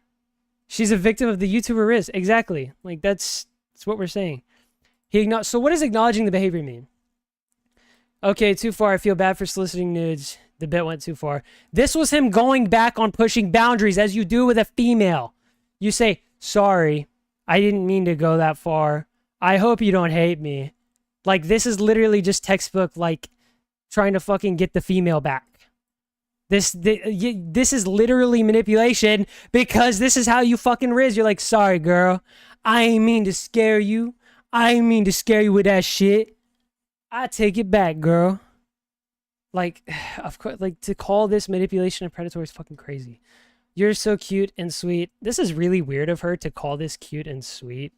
She's a victim of the YouTuber Riz. Exactly. Like, that's what we're saying. So what does acknowledging the behavior mean? Okay, too far. I feel bad for soliciting nudes. The bit went too far. This was him going back on pushing boundaries, as you do with a female. You say, sorry, I didn't mean to go that far. I hope you don't hate me. Like, this is literally just textbook, like, trying to fucking get the female back. This is literally manipulation, because this is how you fucking Riz. You're like, sorry, girl. I ain't mean to scare you. I ain't mean to scare you with that shit. I take it back, girl. Like, of course, like, to call this manipulation and predatory is fucking crazy. You're so cute and sweet. This is really weird of her to call this cute and sweet.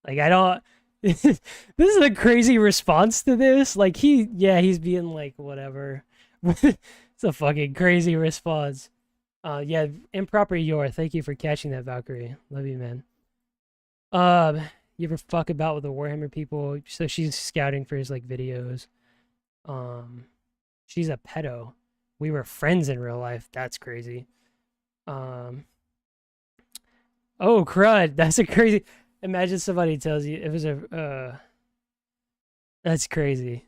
Like, I don't... this is a crazy response to this. Like, he's being like, whatever. It's a fucking crazy response. Yeah, improper your. Thank you for catching that, Valkyrie. Love you, man. You ever fuck about with the Warhammer people? So she's scouting for his, like, videos. She's a pedo. We were friends in real life. That's crazy. Oh, crud. That's a crazy... Imagine somebody tells you it was a... That's crazy.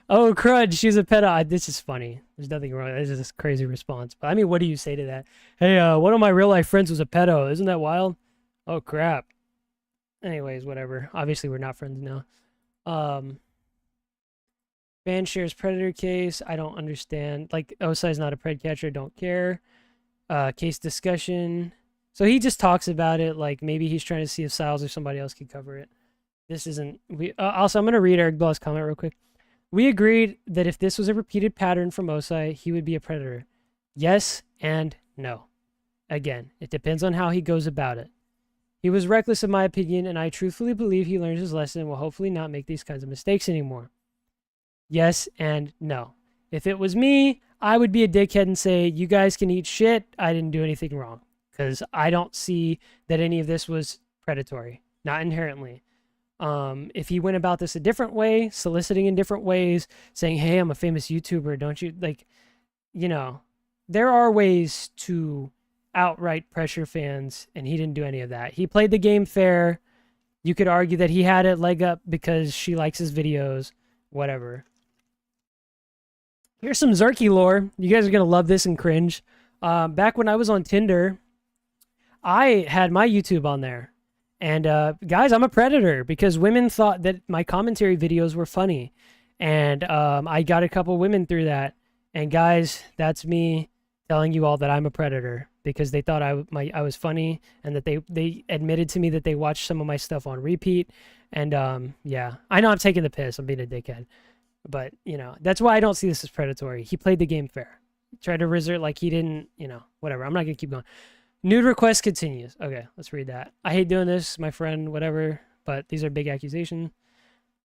Oh, crud, she's a pedo. This is funny. There's nothing wrong. This is a crazy response. But I mean, what do you say to that? Hey, one of my real life friends was a pedo. Isn't that wild? Oh, crap. Anyways, whatever. Obviously, we're not friends now. Fan shares Predator case. I don't understand. Like, Osai's not a pred catcher. Don't care. Case discussion. So he just talks about it. Like, maybe he's trying to see if Siles or somebody else could cover it. This isn't... Also, I'm going to read Eric Blau's comment real quick. We agreed that if this was a repeated pattern from Osai, he would be a predator. Yes and no. Again, it depends on how he goes about it. He was reckless in my opinion, and I truthfully believe he learned his lesson and will hopefully not make these kinds of mistakes anymore. Yes and no. If it was me, I would be a dickhead and say, you guys can eat shit, I didn't do anything wrong. Because I don't see that any of this was predatory. Not inherently. If he went about this a different way, soliciting in different ways, saying, hey, I'm a famous YouTuber, don't you, like, you know, there are ways to outright pressure fans, and he didn't do any of that. He played the game fair. You could argue that he had a leg up because she likes his videos, whatever. Here's some Zerky lore. You guys are going to love this and cringe. Back when I was on Tinder, I had my YouTube on there. And guys, I'm a predator because women thought that my commentary videos were funny. And I got a couple women through that. And guys, that's me telling you all that I'm a predator because they thought I was funny, and that they admitted to me that they watched some of my stuff on repeat. And yeah, I know I'm taking the piss. I'm being a dickhead. But, you know, that's why I don't see this as predatory. He played the game fair. Tried to resort like he didn't, you know, whatever. I'm not going to keep going. Nude request continues. Okay, let's read that. I hate doing this, my friend, whatever. But these are big accusations.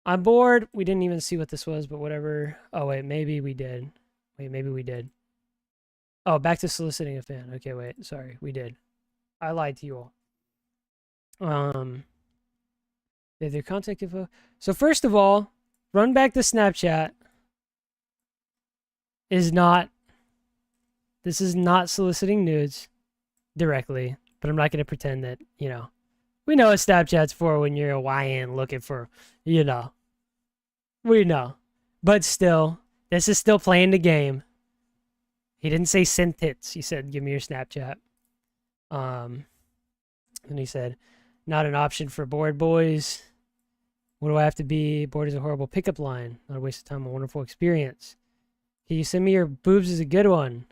I'm bored. We didn't even see what this was, but whatever. Oh, wait, maybe we did. Wait, maybe we did. Oh, back to soliciting a fan. Okay, wait. Sorry, we did. I lied to you all. They have their contact info. So first of all, run back to Snapchat is not... This is not soliciting nudes directly, but I'm not going to pretend that, you know. We know what Snapchat's for when you're a YN looking for, you know. We know. But still, this is still playing the game. He didn't say send tits. He said, give me your Snapchat. And he said, not an option for bored boys. What do I have to be? Bored is a horrible pickup line. Not a waste of time, a wonderful experience. Can you send me your boobs is a good one?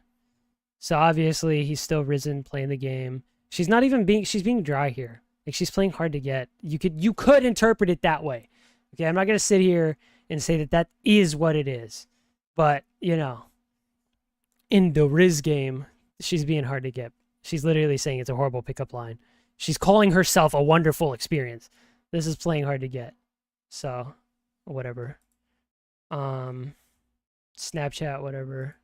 So obviously he's still risen playing the game. She's not even being, she's being dry here. Like she's playing hard to get. You could interpret it that way. Okay, I'm not going to sit here and say that that is what it is. But, you know, in the Riz game, she's being hard to get. She's literally saying it's a horrible pickup line. She's calling herself a wonderful experience. This is playing hard to get. So, whatever. Snapchat, whatever.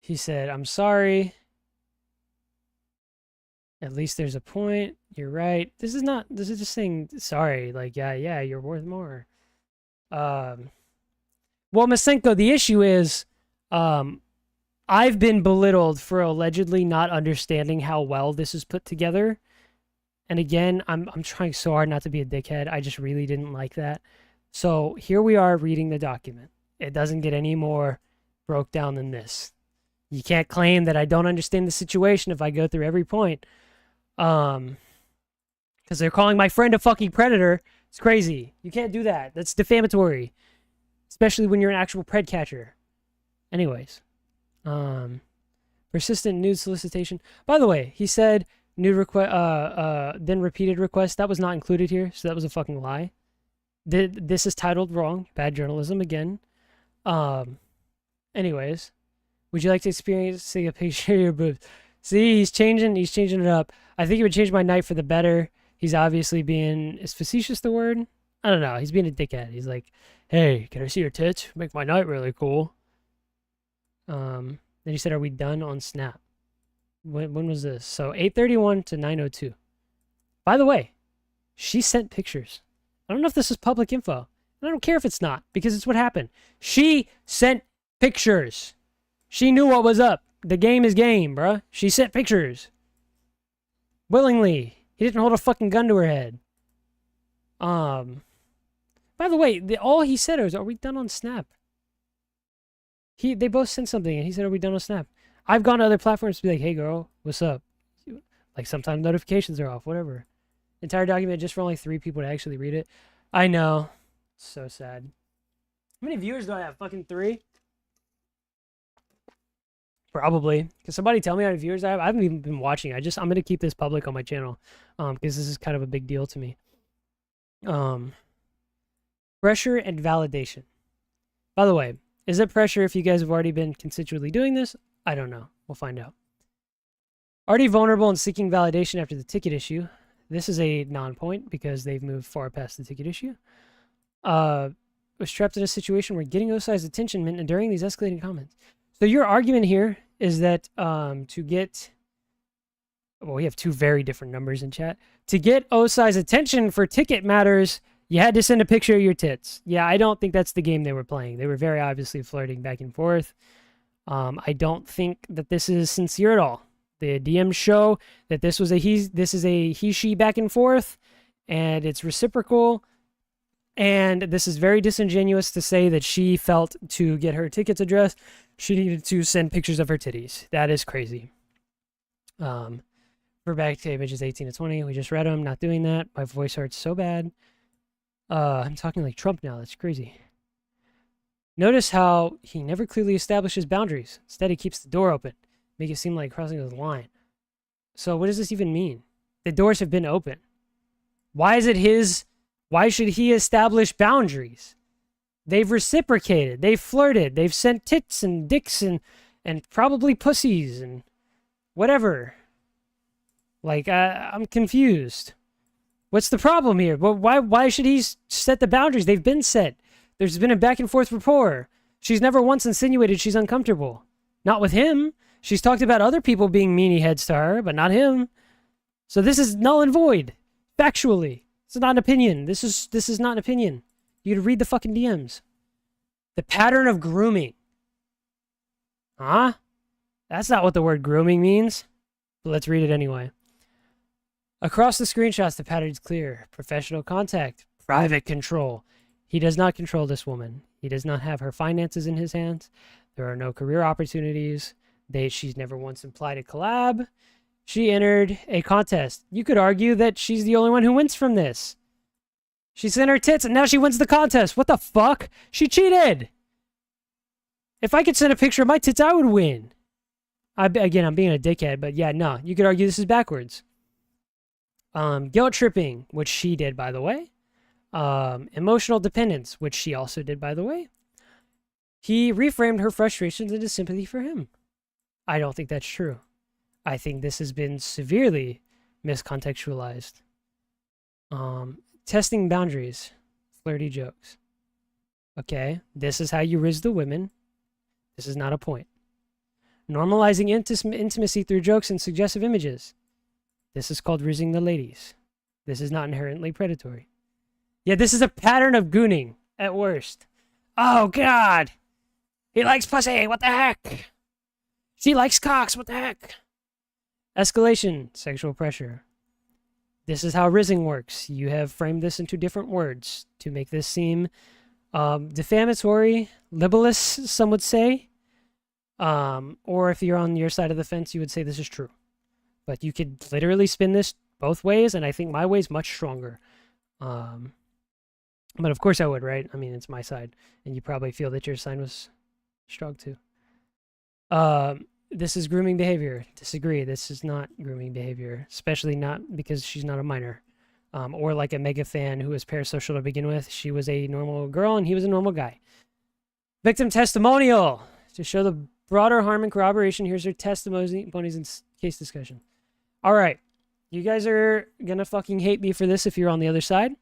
He said, I'm sorry. At least there's a point. You're right. This is just saying sorry. Like, yeah, you're worth more. Well, Masenko, the issue is, I've been belittled for allegedly not understanding how well this is put together. And again, I'm trying so hard not to be a dickhead. I just really didn't like that. So here we are reading the document. It doesn't get any more broke down than this. You can't claim that I don't understand the situation if I go through every point. Because they're calling my friend a fucking predator. It's crazy. You can't do that. That's defamatory. Especially when you're an actual pred catcher. Anyways. Persistent nude solicitation. By the way, he said nude request, then repeated request. That was not included here, so that was a fucking lie. This is titled wrong. Bad journalism again. Anyways. Would you like to experience a picture of your boobs? See, he's changing it up. I think it would change my night for the better. He's obviously being, is facetious the word? I don't know. He's being a dickhead. He's like, hey, can I see your tits? Make my night really cool. Then he said, are we done on Snap? When was this? So 8:31 to 9:02. By the way, she sent pictures. I don't know if this is public info. I don't care if it's not, because it's what happened. She sent pictures. She knew what was up. The game is game, bruh. She sent pictures. Willingly. He didn't hold a fucking gun to her head. By the way, all he said was, are we done on Snap? They both sent something, and he said, are we done on Snap? I've gone to other platforms to be like, hey, girl, what's up? Like, sometimes notifications are off, whatever. Entire document just for only 3 people to actually read it. I know. So sad. How many viewers do I have? Fucking 3? Probably. Can somebody tell me how many viewers I have? I haven't even been watching. I'm going to keep this public on my channel. Because this is kind of a big deal to me. Pressure and validation. By the way, is it pressure if you guys have already been consensually doing this? I don't know. We'll find out. Already vulnerable and seeking validation after the ticket issue. This is a non-point because they've moved far past the ticket issue. Was trapped in a situation where getting Osai's attention meant enduring these escalating comments. So your argument here is that to get... Well, we have 2 very different numbers in chat. To get Osai's attention for ticket matters, you had to send a picture of your tits. Yeah, I don't think that's the game they were playing. They were very obviously flirting back and forth. I don't think that this is sincere at all. The DMs show that this is a he-she back and forth, and it's reciprocal. And this is very disingenuous to say that she felt to get her tickets addressed, she needed to send pictures of her titties. That is crazy. For back to images 18 to 20. We just read them. Not doing that. My voice hurts so bad. I'm talking like Trump now. That's crazy. Notice how he never clearly establishes boundaries. Instead, he keeps the door open, make it seem like crossing the line. So what does this even mean? The doors have been open. Why is it his? Why should he establish boundaries? They've reciprocated. They've flirted. They've sent tits and dicks and probably pussies and whatever. Like, I'm confused. What's the problem here? Well, why should he set the boundaries? They've been set. There's been a back and forth rapport. She's never once insinuated she's uncomfortable. Not with him. She's talked about other people being meanie heads to her, but not him. So this is null and void. Factually. It's not an opinion. This is not an opinion. You could read the fucking DMs. The pattern of grooming. Huh? That's not what the word grooming means. But let's read it anyway. Across the screenshots, the pattern is clear. Professional contact. Private control. He does not control this woman. He does not have her finances in his hands. There are no career opportunities. She's never once implied a collab. She entered a contest. You could argue that she's the only one who wins from this. She sent her tits and now she wins the contest. What the fuck? She cheated. If I could send a picture of my tits, I would win. Again, I'm being a dickhead, but yeah, no. You could argue this is backwards. Guilt tripping, which she did, by the way. Emotional dependence, which she also did, by the way. He reframed her frustrations into sympathy for him. I don't think that's true. I think this has been severely miscontextualized. Testing boundaries. Flirty jokes. Okay, this is how you riz the women. This is not a point. Normalizing intimacy through jokes and suggestive images. This is called rizzing the ladies. This is not inherently predatory. Yeah, this is a pattern of gooning, at worst. Oh, God! He likes pussy, what the heck? She likes cocks, what the heck? Escalation, sexual pressure. This is how rizzing works. You have framed this into different words to make this seem defamatory, libelous, some would say. Or if you're on your side of the fence, you would say this is true. But you could literally spin this both ways, and I think my way is much stronger. But of course I would, right? I mean, it's my side, and you probably feel that your side was strong too. This is grooming behavior. Disagree. This is not grooming behavior, especially not because she's not a minor. Or like a mega fan who was parasocial to begin with. She was a normal girl, and he was a normal guy. Victim testimonial. To show the broader harm and corroboration, here's her testimonies and case discussion. All right. You guys are going to fucking hate me for this if you're on the other side.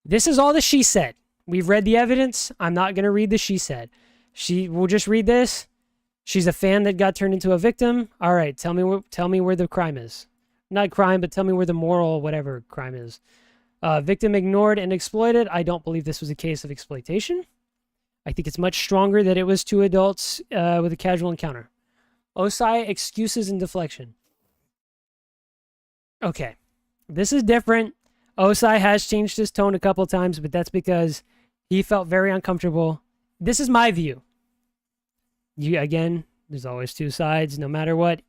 This is all the she said. We've read the evidence. I'm not going to read the she said. We'll just read this. She's a fan that got turned into a victim. All right. Tell me where the crime is. Not crime, but tell me where the moral whatever crime is. Victim ignored and exploited. I don't believe this was a case of exploitation. I think it's much stronger that it was two adults with a casual encounter. Osai, excuses and deflection. Okay. This is different. Osai has changed his tone a couple times, but that's because he felt very uncomfortable. This is my view. Again, there's always two sides, no matter what.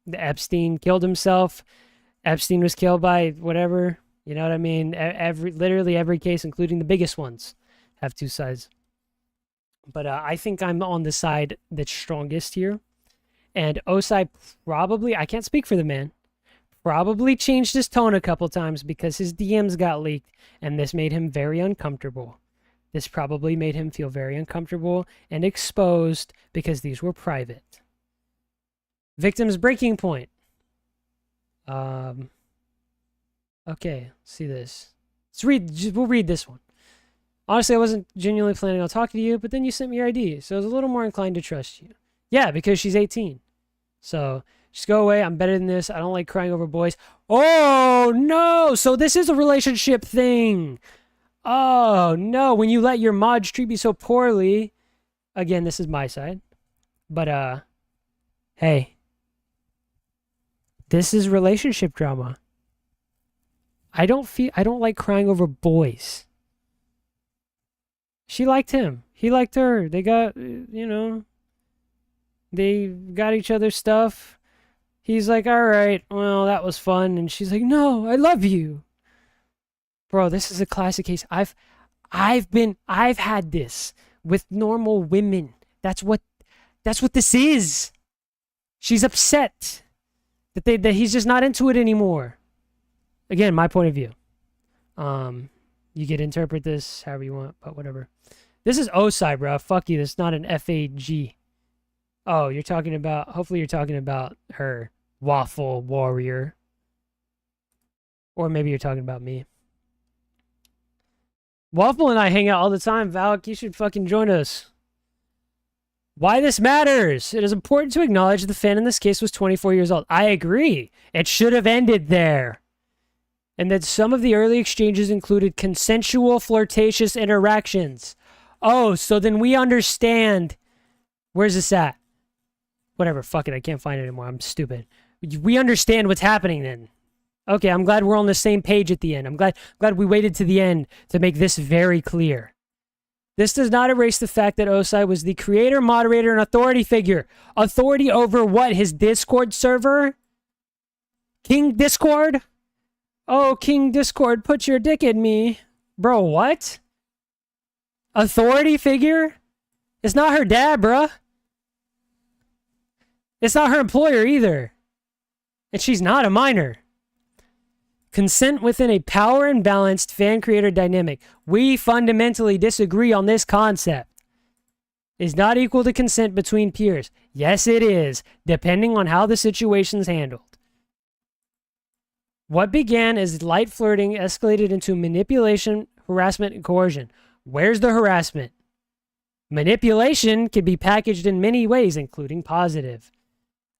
The Epstein killed himself. Epstein was killed by whatever. You know what I mean? Literally every case, including the biggest ones, have two sides. But I think I'm on the side that's strongest here. And Osai probably, I can't speak for the man, probably changed his tone a couple times because his DMs got leaked, and this made him very uncomfortable. This probably made him feel very uncomfortable and exposed because these were private. Victim's breaking point. Okay, let's see this. We'll read this one. Honestly, I wasn't genuinely planning on talking to you, but then you sent me your ID, so I was a little more inclined to trust you. Yeah, because she's 18. So, just go away. I'm better than this. I don't like crying over boys. Oh, no! So this is a relationship thing. Oh, no. When you let your mods treat me so poorly. Again, this is my side. But, hey. This is relationship drama. I don't like crying over boys. She liked him. He liked her. They got, they got each other's stuff. He's like, all right, well, that was fun. And she's like, no, I love you. Bro, this is a classic case. I've had this with normal women. That's what this is. She's upset that he's just not into it anymore. Again, my point of view. You could interpret this however you want, but whatever. This is Osai, bro. Fuck you. This is not an FAG. Oh, you're talking about... Hopefully you're talking about her. Waffle warrior. Or maybe you're talking about me. Waffle and I hang out all the time, Valk. You should fucking join us. Why this matters. It is important to acknowledge the fan in this case was 24 years old. I agree. It should have ended there. And that some of the early exchanges included consensual, flirtatious interactions. Oh, so then we understand. Where's this at? Whatever, fuck it. I can't find it anymore. I'm stupid. We understand what's happening then. Okay, I'm glad we're on the same page at the end. I'm glad we waited to the end to make this very clear. This does not erase the fact that Osai was the creator, moderator, and authority figure. Authority over what? His Discord server? King Discord? Oh, King Discord, put your dick in me. Bro, what? Authority figure? It's not her dad, bruh. It's not her employer either. And she's not a minor. Consent within a power and balanced fan-creator dynamic. We fundamentally disagree on this concept. Is not equal to consent between peers. Yes, it is, depending on how the situation's handled. What began as light flirting escalated into manipulation, harassment, and coercion. Where's the harassment? Manipulation can be packaged in many ways, including positive.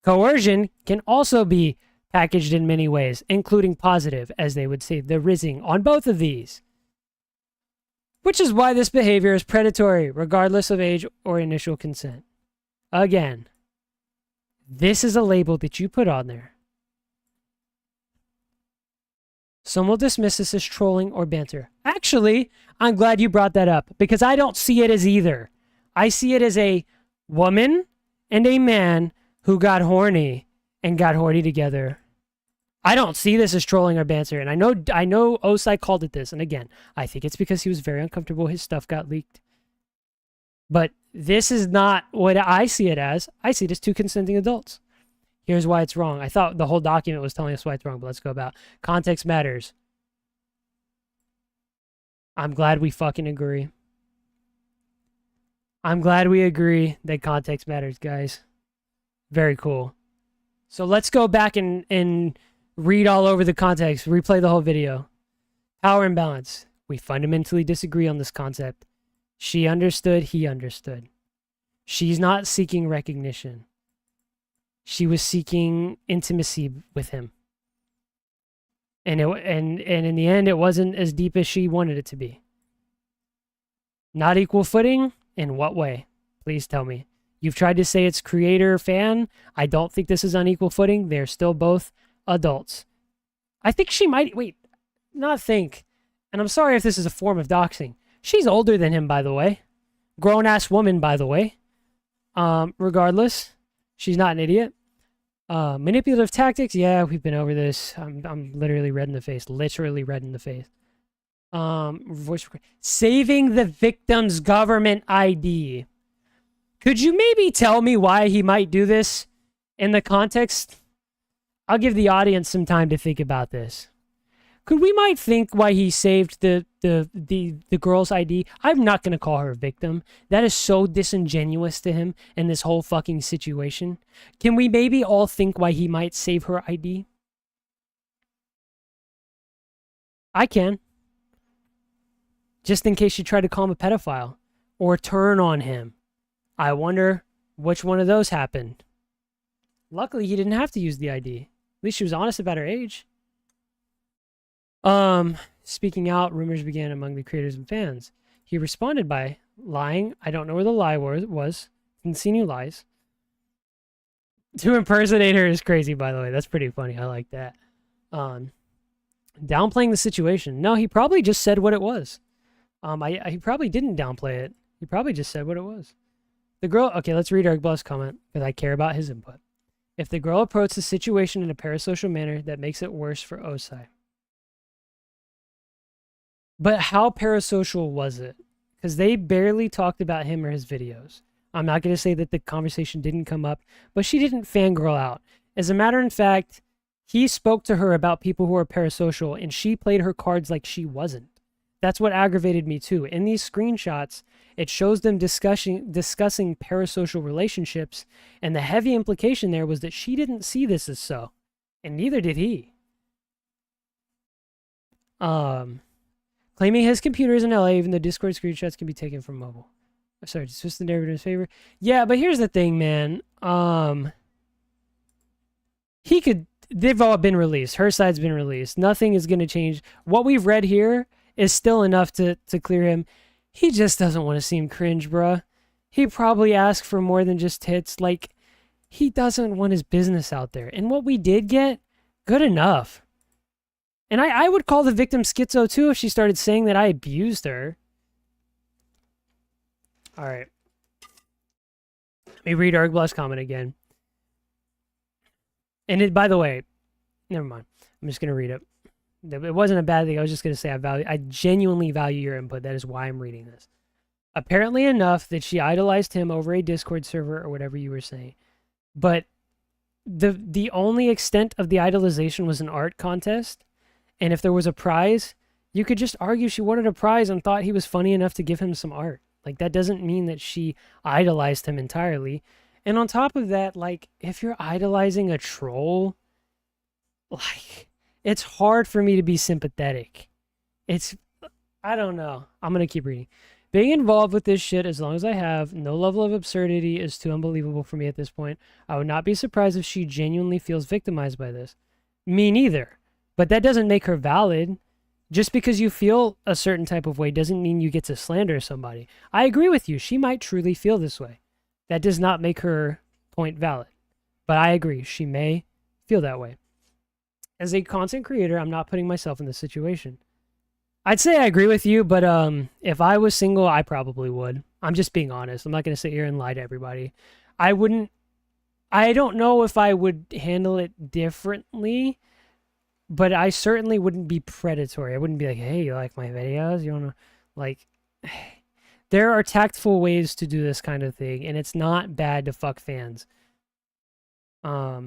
Coercion can also be packaged in many ways, including positive, as they would say, the rizzing on both of these. Which is why this behavior is predatory, regardless of age or initial consent. Again, this is a label that you put on there. Some will dismiss this as trolling or banter. Actually, I'm glad you brought that up, because I don't see it as either. I see it as a woman and a man who got horny and got horny together. I don't see this as trolling or banter, and I know Osai called it this, and again, I think it's because he was very uncomfortable his stuff got leaked. But this is not what I see it as. I see it as two consenting adults. Here's why it's wrong. I thought the whole document was telling us why it's wrong, but let's go about. Context matters. I'm glad we fucking agree. I'm glad we agree that context matters, guys. Very cool. So let's go back and read all over the context. Replay the whole video. Power imbalance. We fundamentally disagree on this concept. She understood. He understood. She's not seeking recognition. She was seeking intimacy with him. And in the end, it wasn't as deep as she wanted it to be. Not equal footing? In what way? Please tell me. You've tried to say it's creator fan. I don't think this is unequal footing. They're still both adults. I think she might... Wait. Not think. And I'm sorry if this is a form of doxing. She's older than him, by the way. Grown-ass woman, by the way. Regardless. She's not an idiot. Manipulative tactics. Yeah, we've been over this. I'm literally red in the face. Literally red in the face. Voice saving the victim's government ID. Could you maybe tell me why he might do this in the context? I'll give the audience some time to think about this. Could we might think why he saved the girl's ID? I'm not going to call her a victim. That is so disingenuous to him in this whole fucking situation. Can we maybe all think why he might save her ID? I can. Just in case she tried to call him a pedophile or turn on him. I wonder which one of those happened. Luckily, he didn't have to use the ID. At least she was honest about her age. Speaking out, rumors began among the creators and fans. He responded by lying. I don't know where the lie was. Didn't see any lies. To impersonate her is crazy, by the way. That's pretty funny. I like that. Downplaying the situation. No, he probably just said what it was. He probably didn't downplay it. He probably just said what it was. The girl... Okay, let's read Eric Bluff's comment, because I care about his input. If the girl approached the situation in a parasocial manner, that makes it worse for Osai. But how parasocial was it? because they barely talked about him or his videos. I'm not going to say that the conversation didn't come up, but she didn't fangirl out. As a matter of fact, he spoke to her about people who are parasocial, and she played her cards like she wasn't. That's what aggravated me too. In these screenshots, it shows them discussing parasocial relationships, and the heavy implication there was that she didn't see this as so, and neither did he. Claiming his computer is in LA, even though Discord screenshots can be taken from mobile. Sorry, to twist the narrative in his favor. Yeah, but here's the thing, man. They've all been released. Her side's been released. Nothing is going to change. What we've read here is still enough to clear him. He just doesn't want to seem cringe, bruh. He probably asked for more than just tits. Like, he doesn't want his business out there. And what we did get, good enough. And I would call the victim schizo too if she started saying that I abused her. All right. Let me read Argbloss' comment again. And by the way, never mind. I'm just going to read it. It wasn't a bad thing. I was just going to say I genuinely value your input. That is why I'm reading this. Apparently enough that she idolized him over a Discord server or whatever you were saying. But the only extent of the idolization was an art contest. And if there was a prize, you could just argue she wanted a prize and thought he was funny enough to give him some art. Like, that doesn't mean that she idolized him entirely. And on top of that, like, if you're idolizing a troll, like, it's hard for me to be sympathetic. I don't know. I'm going to keep reading. Being involved with this shit as long as I have, no level of absurdity is too unbelievable for me at this point. I would not be surprised if she genuinely feels victimized by this. Me neither. But that doesn't make her valid. Just because you feel a certain type of way doesn't mean you get to slander somebody. I agree with you. She might truly feel this way. That does not make her point valid. But I agree. She may feel that way. As a content creator, I'm not putting myself in this situation. I'd say I agree with you, but if I was single, I probably would. I'm just being honest. I'm not going to sit here and lie to everybody. I don't know if I would handle it differently, but I certainly wouldn't be predatory. I wouldn't be like, hey, you like my videos? You want to, like, there are tactful ways to do this kind of thing, and it's not bad to fuck fans. I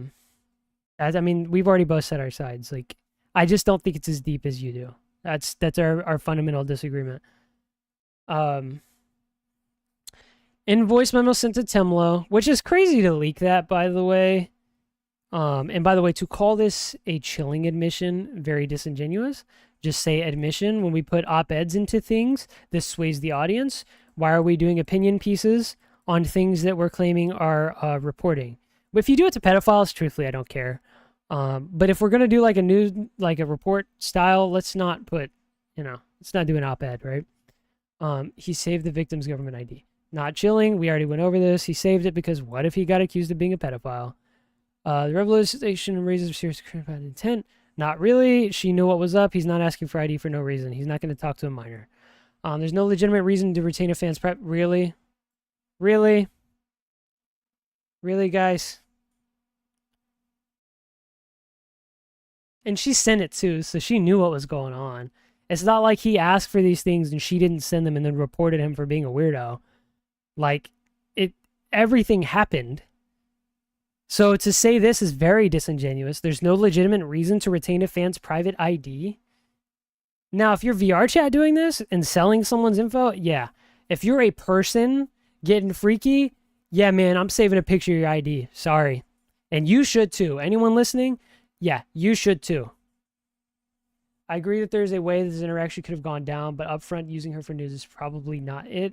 mean, we've already both set our sides. Like, I just don't think it's as deep as you do. That's our fundamental disagreement. Invoice memo sent to Temlo, which is crazy to leak that, by the way. And by the way, to call this a chilling admission, very disingenuous. Just say admission. When we put op-eds into things, this sways the audience. Why are we doing opinion pieces on things that we're claiming are reporting? But if you do it to pedophiles, truthfully, I don't care. But if we're going to do like a report style, let's not put, let's not do an op-ed, right? He saved the victim's government ID. Not chilling. We already went over this. He saved it because what if he got accused of being a pedophile? The revelation raises serious bad intent. Not really. She knew what was up. He's not asking for ID for no reason. He's not going to talk to a minor. There's no legitimate reason to retain a fan's prep. Really? Really? Really, guys? And she sent it too, so she knew what was going on. It's not like he asked for these things and she didn't send them and then reported him for being a weirdo. Like, everything happened. So to say this is very disingenuous. There's no legitimate reason to retain a fan's private ID. Now, if you're VR chat doing this and selling someone's info, yeah. If you're a person getting freaky, yeah, man, I'm saving a picture of your ID. Sorry. And you should too. Anyone listening? Yeah, you should too. I agree that there's a way this interaction could have gone down, but upfront using her for news is probably not it.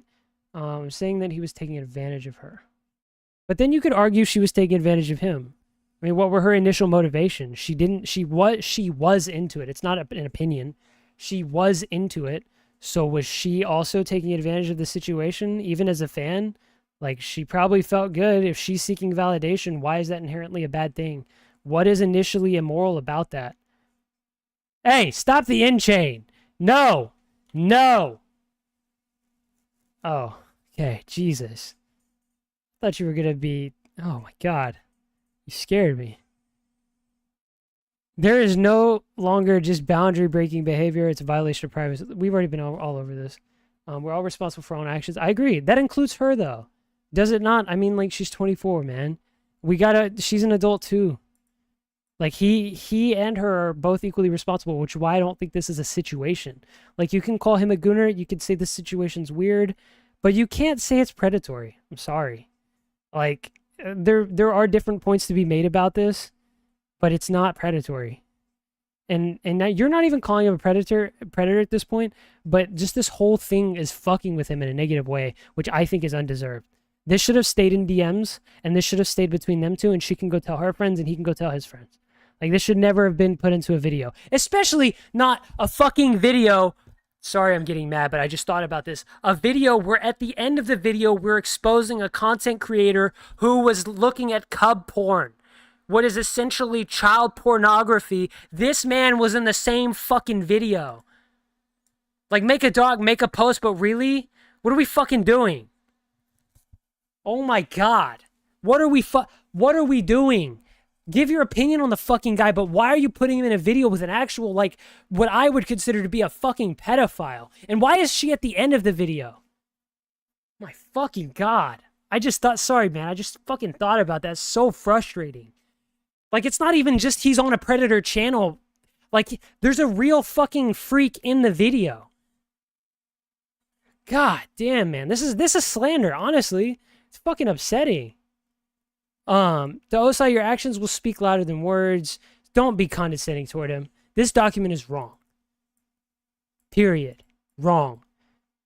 Saying that he was taking advantage of her. But then you could argue she was taking advantage of him. I mean, what were her initial motivations? She was into it. It's not an opinion. She was into it. So was she also taking advantage of the situation, even as a fan? Like, she probably felt good. If she's seeking validation, why is that inherently a bad thing? What is initially immoral about that? Hey, stop the in chain. No. No. Oh, okay. Jesus. Thought you were going to be... Oh, my God. You scared me. There is no longer just boundary-breaking behavior. It's a violation of privacy. We've already been all over this. We're all responsible for our own actions. I agree. That includes her, though. Does it not? I mean, like, she's 24, man. She's an adult, too. Like, he and her are both equally responsible, which is why I don't think this is a situation. Like, you can call him a gooner. You can say this situation's weird. But you can't say it's predatory. I'm sorry. Like, there are different points to be made about this, but it's not predatory. And now you're not even calling him a predator at this point, but just this whole thing is fucking with him in a negative way, which I think is undeserved. This should have stayed in DMs, and this should have stayed between them two, and she can go tell her friends, and he can go tell his friends. Like, this should never have been put into a video. Especially not a fucking video. Sorry, I'm getting mad, but I just thought about this. A video where at the end of the video, we're exposing a content creator who was looking at cub porn. What is essentially child pornography. This man was in the same fucking video. Like, make a post, but really? What are we fucking doing? Oh my god. What are we doing? Give your opinion on the fucking guy, but why are you putting him in a video with an actual, like, what I would consider to be a fucking pedophile? And why is she at the end of the video? My fucking god. I just fucking thought about that. It's so frustrating. Like, it's not even just he's on a Predator channel. Like, there's a real fucking freak in the video. God damn, man. This is slander, honestly. It's fucking upsetting. To Osai, your actions will speak louder than words. Don't be condescending toward him. This document is wrong. Period. Wrong.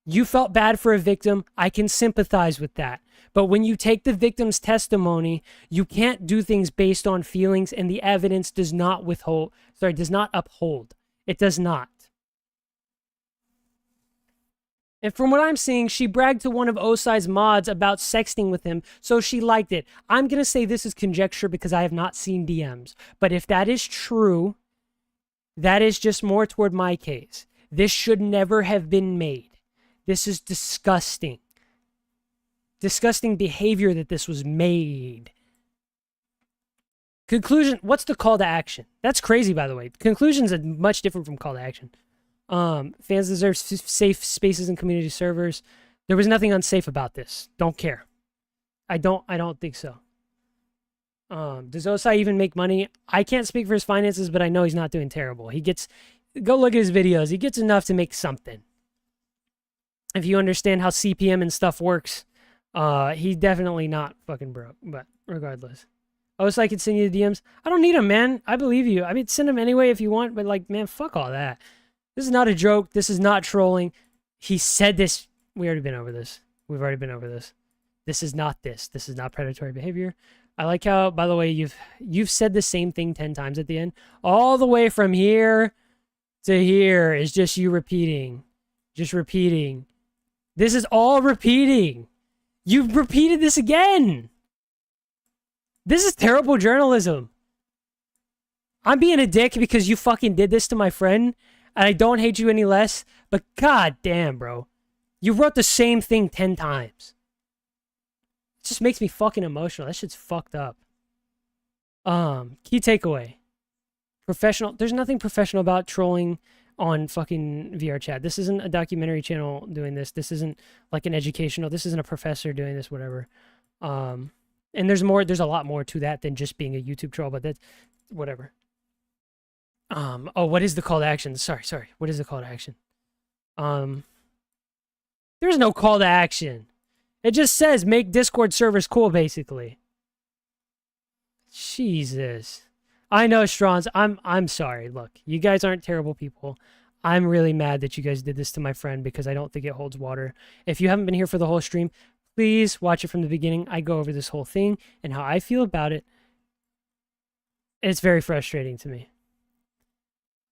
You felt bad for a victim. I can sympathize with that. But when you take the victim's testimony, you can't do things based on feelings, and the evidence does not uphold. It does not. And from what I'm seeing, she bragged to one of Osai's mods about sexting with him, so she liked it. I'm going to say this is conjecture because I have not seen DMs. But if that is true, that is just more toward my case. This should never have been made. This is disgusting. Disgusting behavior that this was made. Conclusion, what's the call to action? That's crazy, by the way. Conclusions are much different from call to action. Fans deserve safe spaces and community servers. There was nothing unsafe about this. Don't care. I don't think so. Does Osai even make money? I can't speak for his finances, but I know he's not doing terrible. Go look at his videos. He gets enough to make something. If you understand how CPM and stuff works, he's definitely not fucking broke, but regardless. Osai can send you the DMs. I don't need them, man. I believe you. I mean, send them anyway if you want, but like, man, fuck all that. This is not a joke. This is not trolling. He said this. We've already been over this. This is not this. This is not predatory behavior. I like how, by the way, you've said the same thing 10 times at the end. All the way from here to here is just you repeating. Just repeating. This is all repeating. You've repeated this again. This is terrible journalism. I'm being a dick because you fucking did this to my friend, and I don't hate you any less, but god damn, bro. You wrote the same thing 10 times. It just makes me fucking emotional. That shit's fucked up. Key takeaway. Professional. There's nothing professional about trolling on fucking VR chat. This isn't a documentary channel doing this. This isn't like an educational. This isn't a professor doing this, whatever. And there's a lot more to that than just being a YouTube troll, but that's whatever. Oh, what is the call to action? Sorry. What is the call to action? There's no call to action. It just says make Discord servers cool, basically. Jesus. I know, Strons. I'm sorry. Look, you guys aren't terrible people. I'm really mad that you guys did this to my friend because I don't think it holds water. If you haven't been here for the whole stream, please watch it from the beginning. I go over this whole thing and how I feel about it. It's very frustrating to me.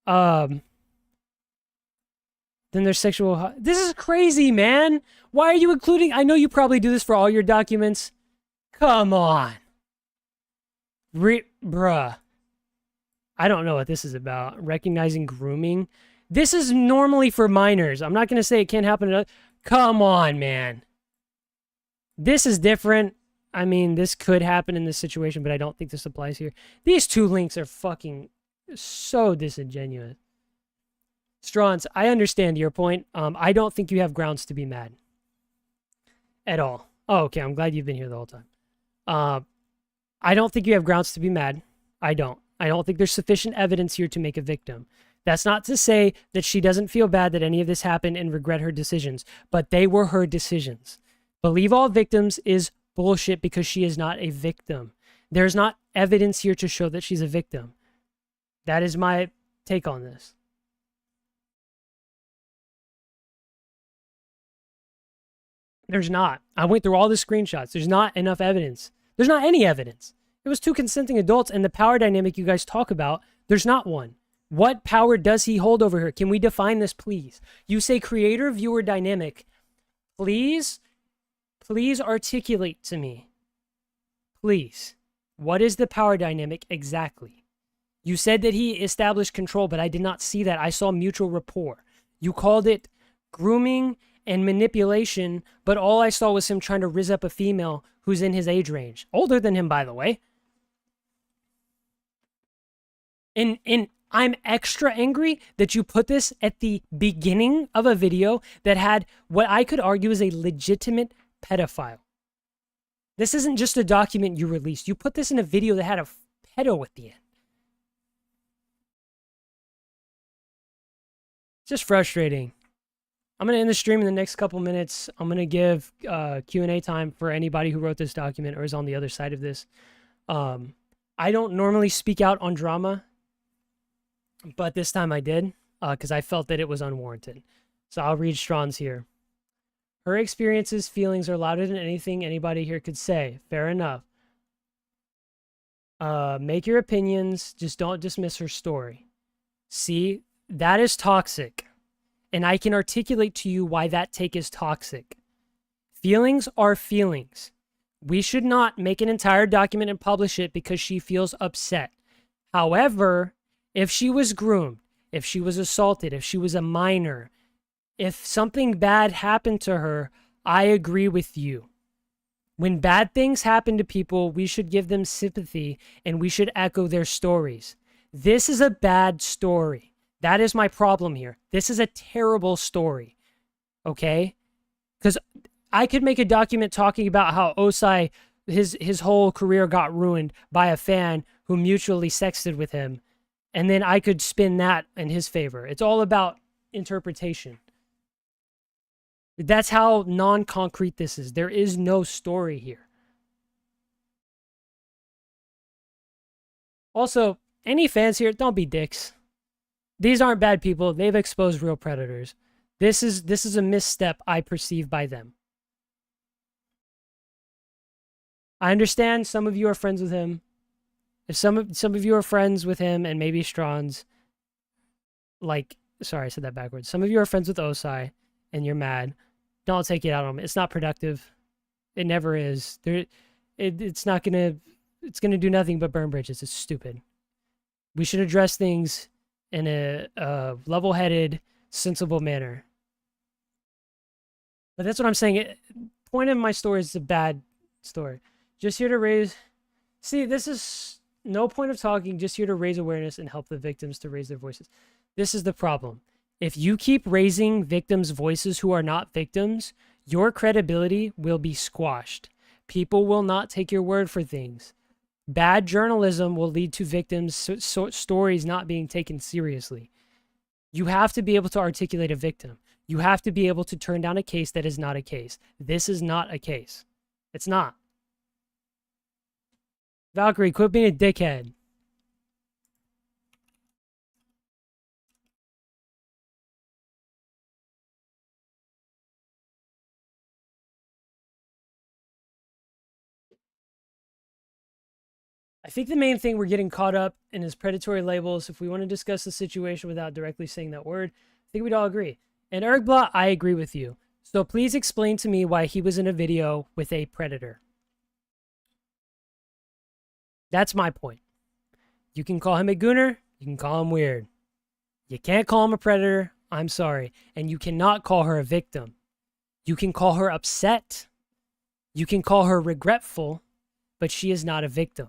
Then there's sexual... This is crazy, man. Why are you including... I know you probably do this for all your documents. Come on. Bruh. I don't know what this is about. Recognizing grooming. This is normally for minors. I'm not going to say it can't happen. Come on, man. This is different. I mean, this could happen in this situation, but I don't think this applies here. These two links are fucking so disingenuous. Strauns, I understand your point. I don't think you have grounds to be mad at all. Oh, okay. I'm glad you've been here the whole time. I don't think you have grounds to be mad. I don't. I don't think there's sufficient evidence here to make a victim. That's not to say that she doesn't feel bad that any of this happened and regret her decisions, but they were her decisions. Believe all victims is bullshit because she is not a victim. There's not evidence here to show that she's a victim. That is my take on this. There's not. I went through all the screenshots. There's not enough evidence. There's not any evidence. It was two consenting adults, and the power dynamic you guys talk about, there's not one. What power does he hold over her? Can we define this, please? You say creator-viewer dynamic. Please articulate to me. Please. What is the power dynamic exactly? You said that he established control, but I did not see that. I saw mutual rapport. You called it grooming and manipulation, but all I saw was him trying to rizz up a female who's in his age range. Older than him, by the way. And I'm extra angry that you put this at the beginning of a video that had what I could argue is a legitimate pedophile. This isn't just a document you released. You put this in a video that had a pedo at the end. It's just frustrating. I'm going to end the stream in the next couple minutes. I'm going to give Q&A time for anybody who wrote this document or is on the other side of this. I don't normally speak out on drama, but this time I did because I felt that it was unwarranted. So I'll read Strawn's here. Her experiences, feelings are louder than anything anybody here could say. Fair enough. Make your opinions. Just don't dismiss her story. See, that is toxic. And I can articulate to you why that take is toxic. Feelings are feelings. We should not make an entire document and publish it because she feels upset. However, if she was groomed, if she was assaulted, if she was a minor, if something bad happened to her, I agree with you. When bad things happen to people, we should give them sympathy and we should echo their stories. This is a bad story. That is my problem here. This is a terrible story. Okay? Because I could make a document talking about how Osai, his whole career got ruined by a fan who mutually sexted with him. And then I could spin that in his favor. It's all about interpretation. That's how non-concrete this is. There is no story here. Also, any fans here, don't be dicks. These aren't bad people. They've exposed real predators. This is a misstep I perceive by them. I understand some of you are friends with him. If some of you are friends with him and maybe Strawn's, like, sorry, I said that backwards. Some of you are friends with Osai and you're mad. Don't take it out on him. It's not productive. It never is. It's gonna do nothing but burn bridges. It's stupid. We should address things in a level-headed, sensible manner. But that's what I'm saying. Point of my story is a bad story. Just here to raise... See, this is no point of talking, just here to raise awareness and help the victims to raise their voices. This is the problem. If you keep raising victims' voices who are not victims, your credibility will be squashed. People will not take your word for things. Bad journalism will lead to victims' stories not being taken seriously. You have to be able to articulate a victim. You have to be able to turn down a case that is not a case. This is not a case. It's not. Valkyrie, quit being a dickhead. I think the main thing we're getting caught up in is predatory labels. If we want to discuss the situation without directly saying that word, I think we'd all agree. And Ergbla, I agree with you. So please explain to me why he was in a video with a predator. That's my point. You can call him a gooner. You can call him weird. You can't call him a predator. I'm sorry. And you cannot call her a victim. You can call her upset. You can call her regretful, but she is not a victim.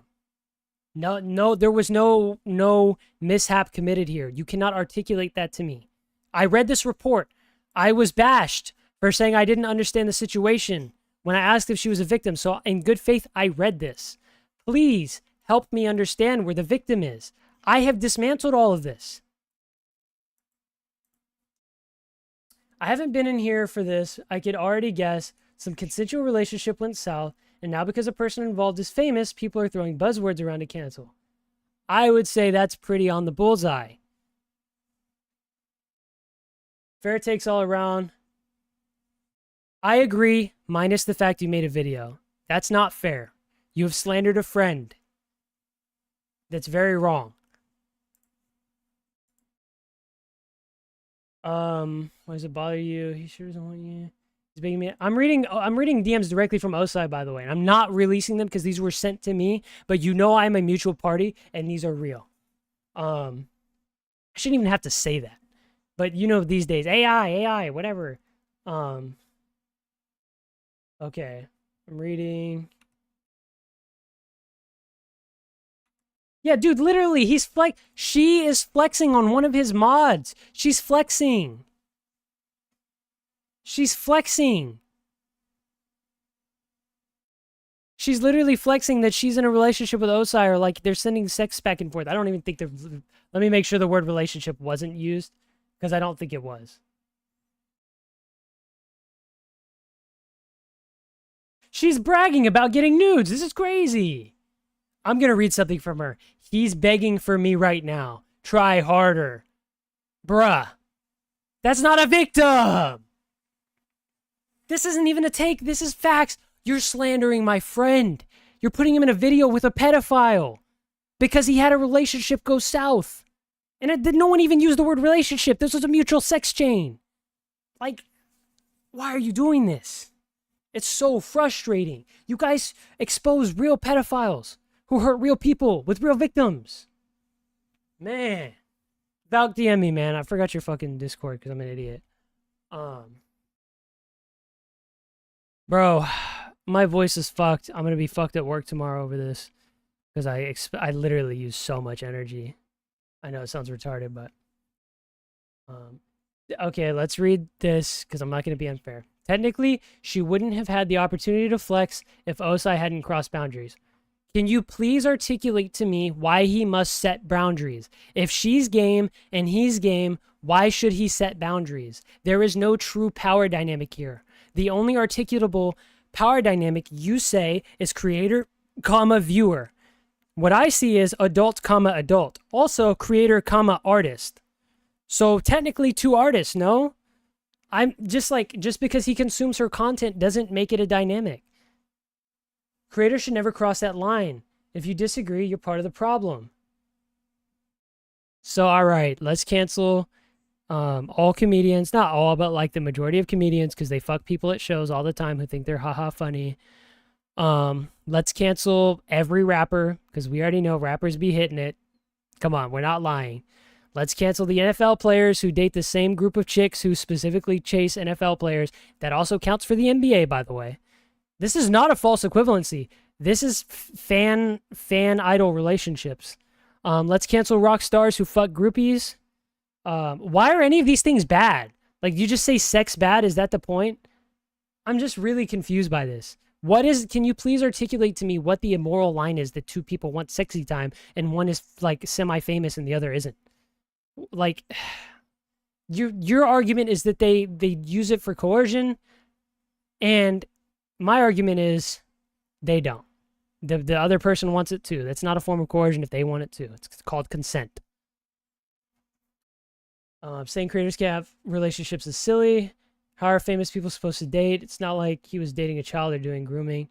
No, there was no mishap committed here. You cannot articulate that to me. I read this report. I was bashed for saying I didn't understand the situation when I asked if she was a victim. So in good faith, I read this. Please help me understand where the victim is. I have dismantled all of this. I haven't been in here for this. I could already guess some consensual relationship went south, and now because a person involved is famous, people are throwing buzzwords around to cancel. I would say that's pretty on the bullseye. Fair takes all around. I agree, minus the fact you made a video. That's not fair. You have slandered a friend. That's very wrong. Why does it bother you? He sure doesn't want you. He's begging me. I'm reading DMs directly from Osai, by the way, and I'm not releasing them because these were sent to me, but you know I'm a mutual party, and these are real. I shouldn't even have to say that. But you know these days, AI, whatever. Okay. I'm reading. Yeah, dude, literally, she is flexing on one of his mods. She's flexing. She's flexing. She's literally flexing that she's in a relationship with Osai, or like they're sending sex back and forth. I don't even think they're... Let me make sure the word relationship wasn't used, because I don't think it was. She's bragging about getting nudes. This is crazy. I'm going to read something from her. He's begging for me right now. Try harder. Bruh. That's not a victim. This isn't even a take. This is facts. You're slandering my friend. You're putting him in a video with a pedophile because he had a relationship go south. And no one even used the word relationship. This was a mutual sex chain. Like, why are you doing this? It's so frustrating. You guys expose real pedophiles who hurt real people with real victims. Man. Valk DM me, man. I forgot your fucking Discord because I'm an idiot. Bro, my voice is fucked. I'm going to be fucked at work tomorrow over this because I literally use so much energy. I know it sounds retarded, but... okay, let's read this because I'm not going to be unfair. Technically, she wouldn't have had the opportunity to flex if Osai hadn't crossed boundaries. Can you please articulate to me why he must set boundaries? If she's game and he's game, why should he set boundaries? There is no true power dynamic here. The only articulable power dynamic you say is creator, comma, viewer. What I see is adult, comma, adult. Also, creator, comma, artist. So technically two artists, no? I'm just because he consumes her content doesn't make it a dynamic. Creators should never cross that line. If you disagree, you're part of the problem. So, all right, let's cancel all comedians. Not all, but like the majority of comedians because they fuck people at shows all the time who think they're haha funny. Let's cancel every rapper because we already know rappers be hitting it. Come on, we're not lying. Let's cancel the NFL players who date the same group of chicks who specifically chase NFL players. That also counts for the NBA, by the way. This is not a false equivalency. This is fan-idol relationships. Let's cancel rock stars who fuck groupies. Why are any of these things bad? Like, you just say sex bad? Is that the point? I'm just really confused by this. Can you please articulate to me what the immoral line is that two people want sexy time and one is, like, semi-famous and the other isn't? Like, your argument is that they use it for coercion, and my argument is they don't. The other person wants it too. That's not a form of coercion if they want it too. It's called consent. Saying creators can't have relationships is silly. How are famous people supposed to date? It's not like he was dating a child or doing grooming.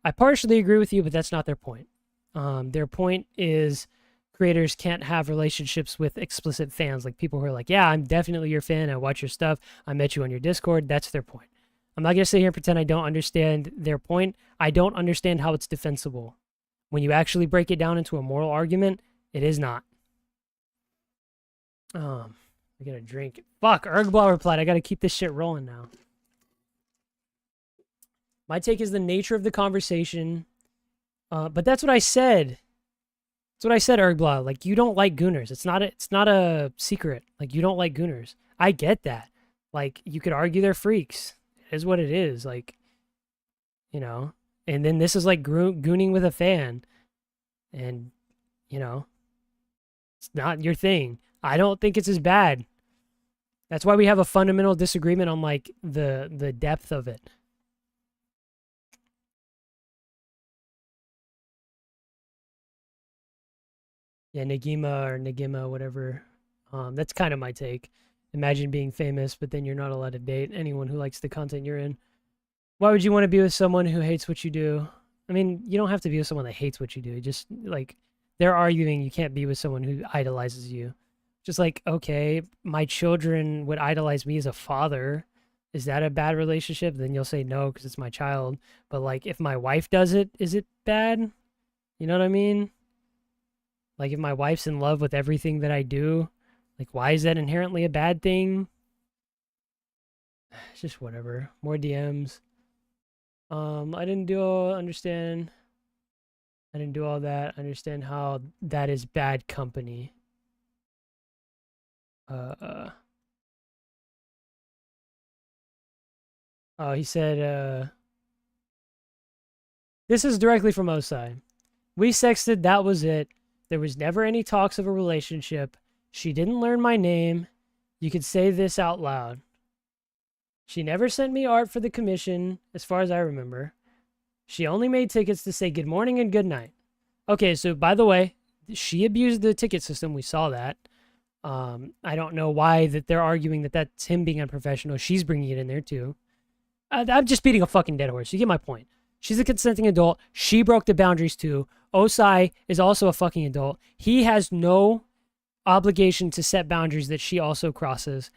I partially agree with you, but that's not their point. Their point is creators can't have relationships with explicit fans, like people who are like, yeah, I'm definitely your fan. I watch your stuff. I met you on your Discord. That's their point. I'm not going to sit here and pretend I don't understand their point. I don't understand how it's defensible. When you actually break it down into a moral argument, it is not. I got to drink. Fuck, Ergblaw replied, I got to keep this shit rolling now. My take is the nature of the conversation. But that's what I said. That's what I said, Ergblaw. Like, you don't like Gooners. It's not a secret. Like, you don't like Gooners. I get that. Like, you could argue they're freaks. It is what it is. Like, you know. And then this is like gooning with a fan. And, you know, it's not your thing. I don't think it's as bad. That's why we have a fundamental disagreement on like the depth of it. Yeah, Nagima or Nagima, whatever. That's kind of my take. Imagine being famous, but then you're not allowed to date anyone who likes the content you're in. Why would you want to be with someone who hates what you do? I mean, you don't have to be with someone that hates what you do. Just like they're arguing you can't be with someone who idolizes you. Just like, okay, my children would idolize me as a father. Is that a bad relationship? Then you'll say no because it's my child. But like if my wife does it, is it bad? You know what I mean? Like if my wife's in love with everything that I do, like why is that inherently a bad thing? It's just whatever. More DMs. I didn't understand. I didn't do all that. I understand how that is bad company. Oh, he said, this is directly from Osai. We sexted, that was it. There was never any talks of a relationship. She didn't learn my name. You could say this out loud. She never sent me art for the commission, as far as I remember. She only made tickets to say good morning and good night. Okay, so by the way, she abused the ticket system. We saw that. I don't know why that they're arguing that that's him being unprofessional. She's bringing it in there too. I'm just beating a fucking dead horse. You get my point. She's a consenting adult. She broke the boundaries too. Osai is also a fucking adult. He has no obligation to set boundaries that she also crosses.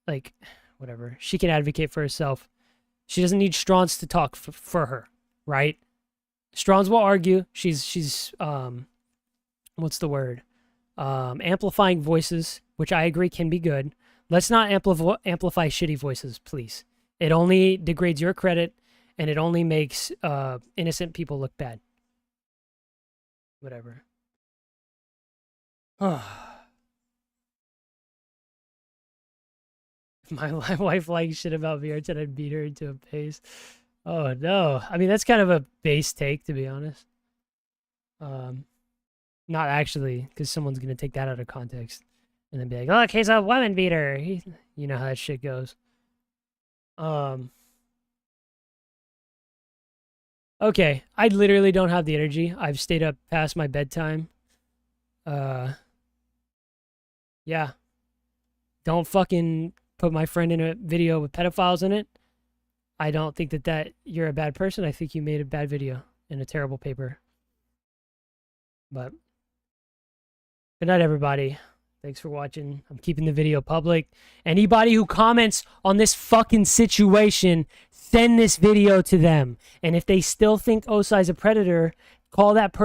Like, whatever. She can advocate for herself. She doesn't need Strauns to talk for her, right? Strauns will argue. She's what's the word? Amplifying voices, which I agree can be good. Let's not amplify shitty voices, please. It only degrades your credit, and it only makes innocent people look bad. Whatever. If my wife likes shit about VR10, I'd beat her into a pace. Oh, no. I mean, that's kind of a base take, to be honest. Not actually, because someone's going to take that out of context and then be like, look, he's a woman beater. You know how that shit goes. Okay, I literally don't have the energy. I've stayed up past my bedtime. Yeah. Don't fucking put my friend in a video with pedophiles in it. I don't think that you're a bad person. I think you made a bad video in a terrible paper. But good night, everybody. Thanks for watching. I'm keeping the video public. Anybody who comments on this fucking situation, send this video to them. And if they still think Osai's a predator, call that person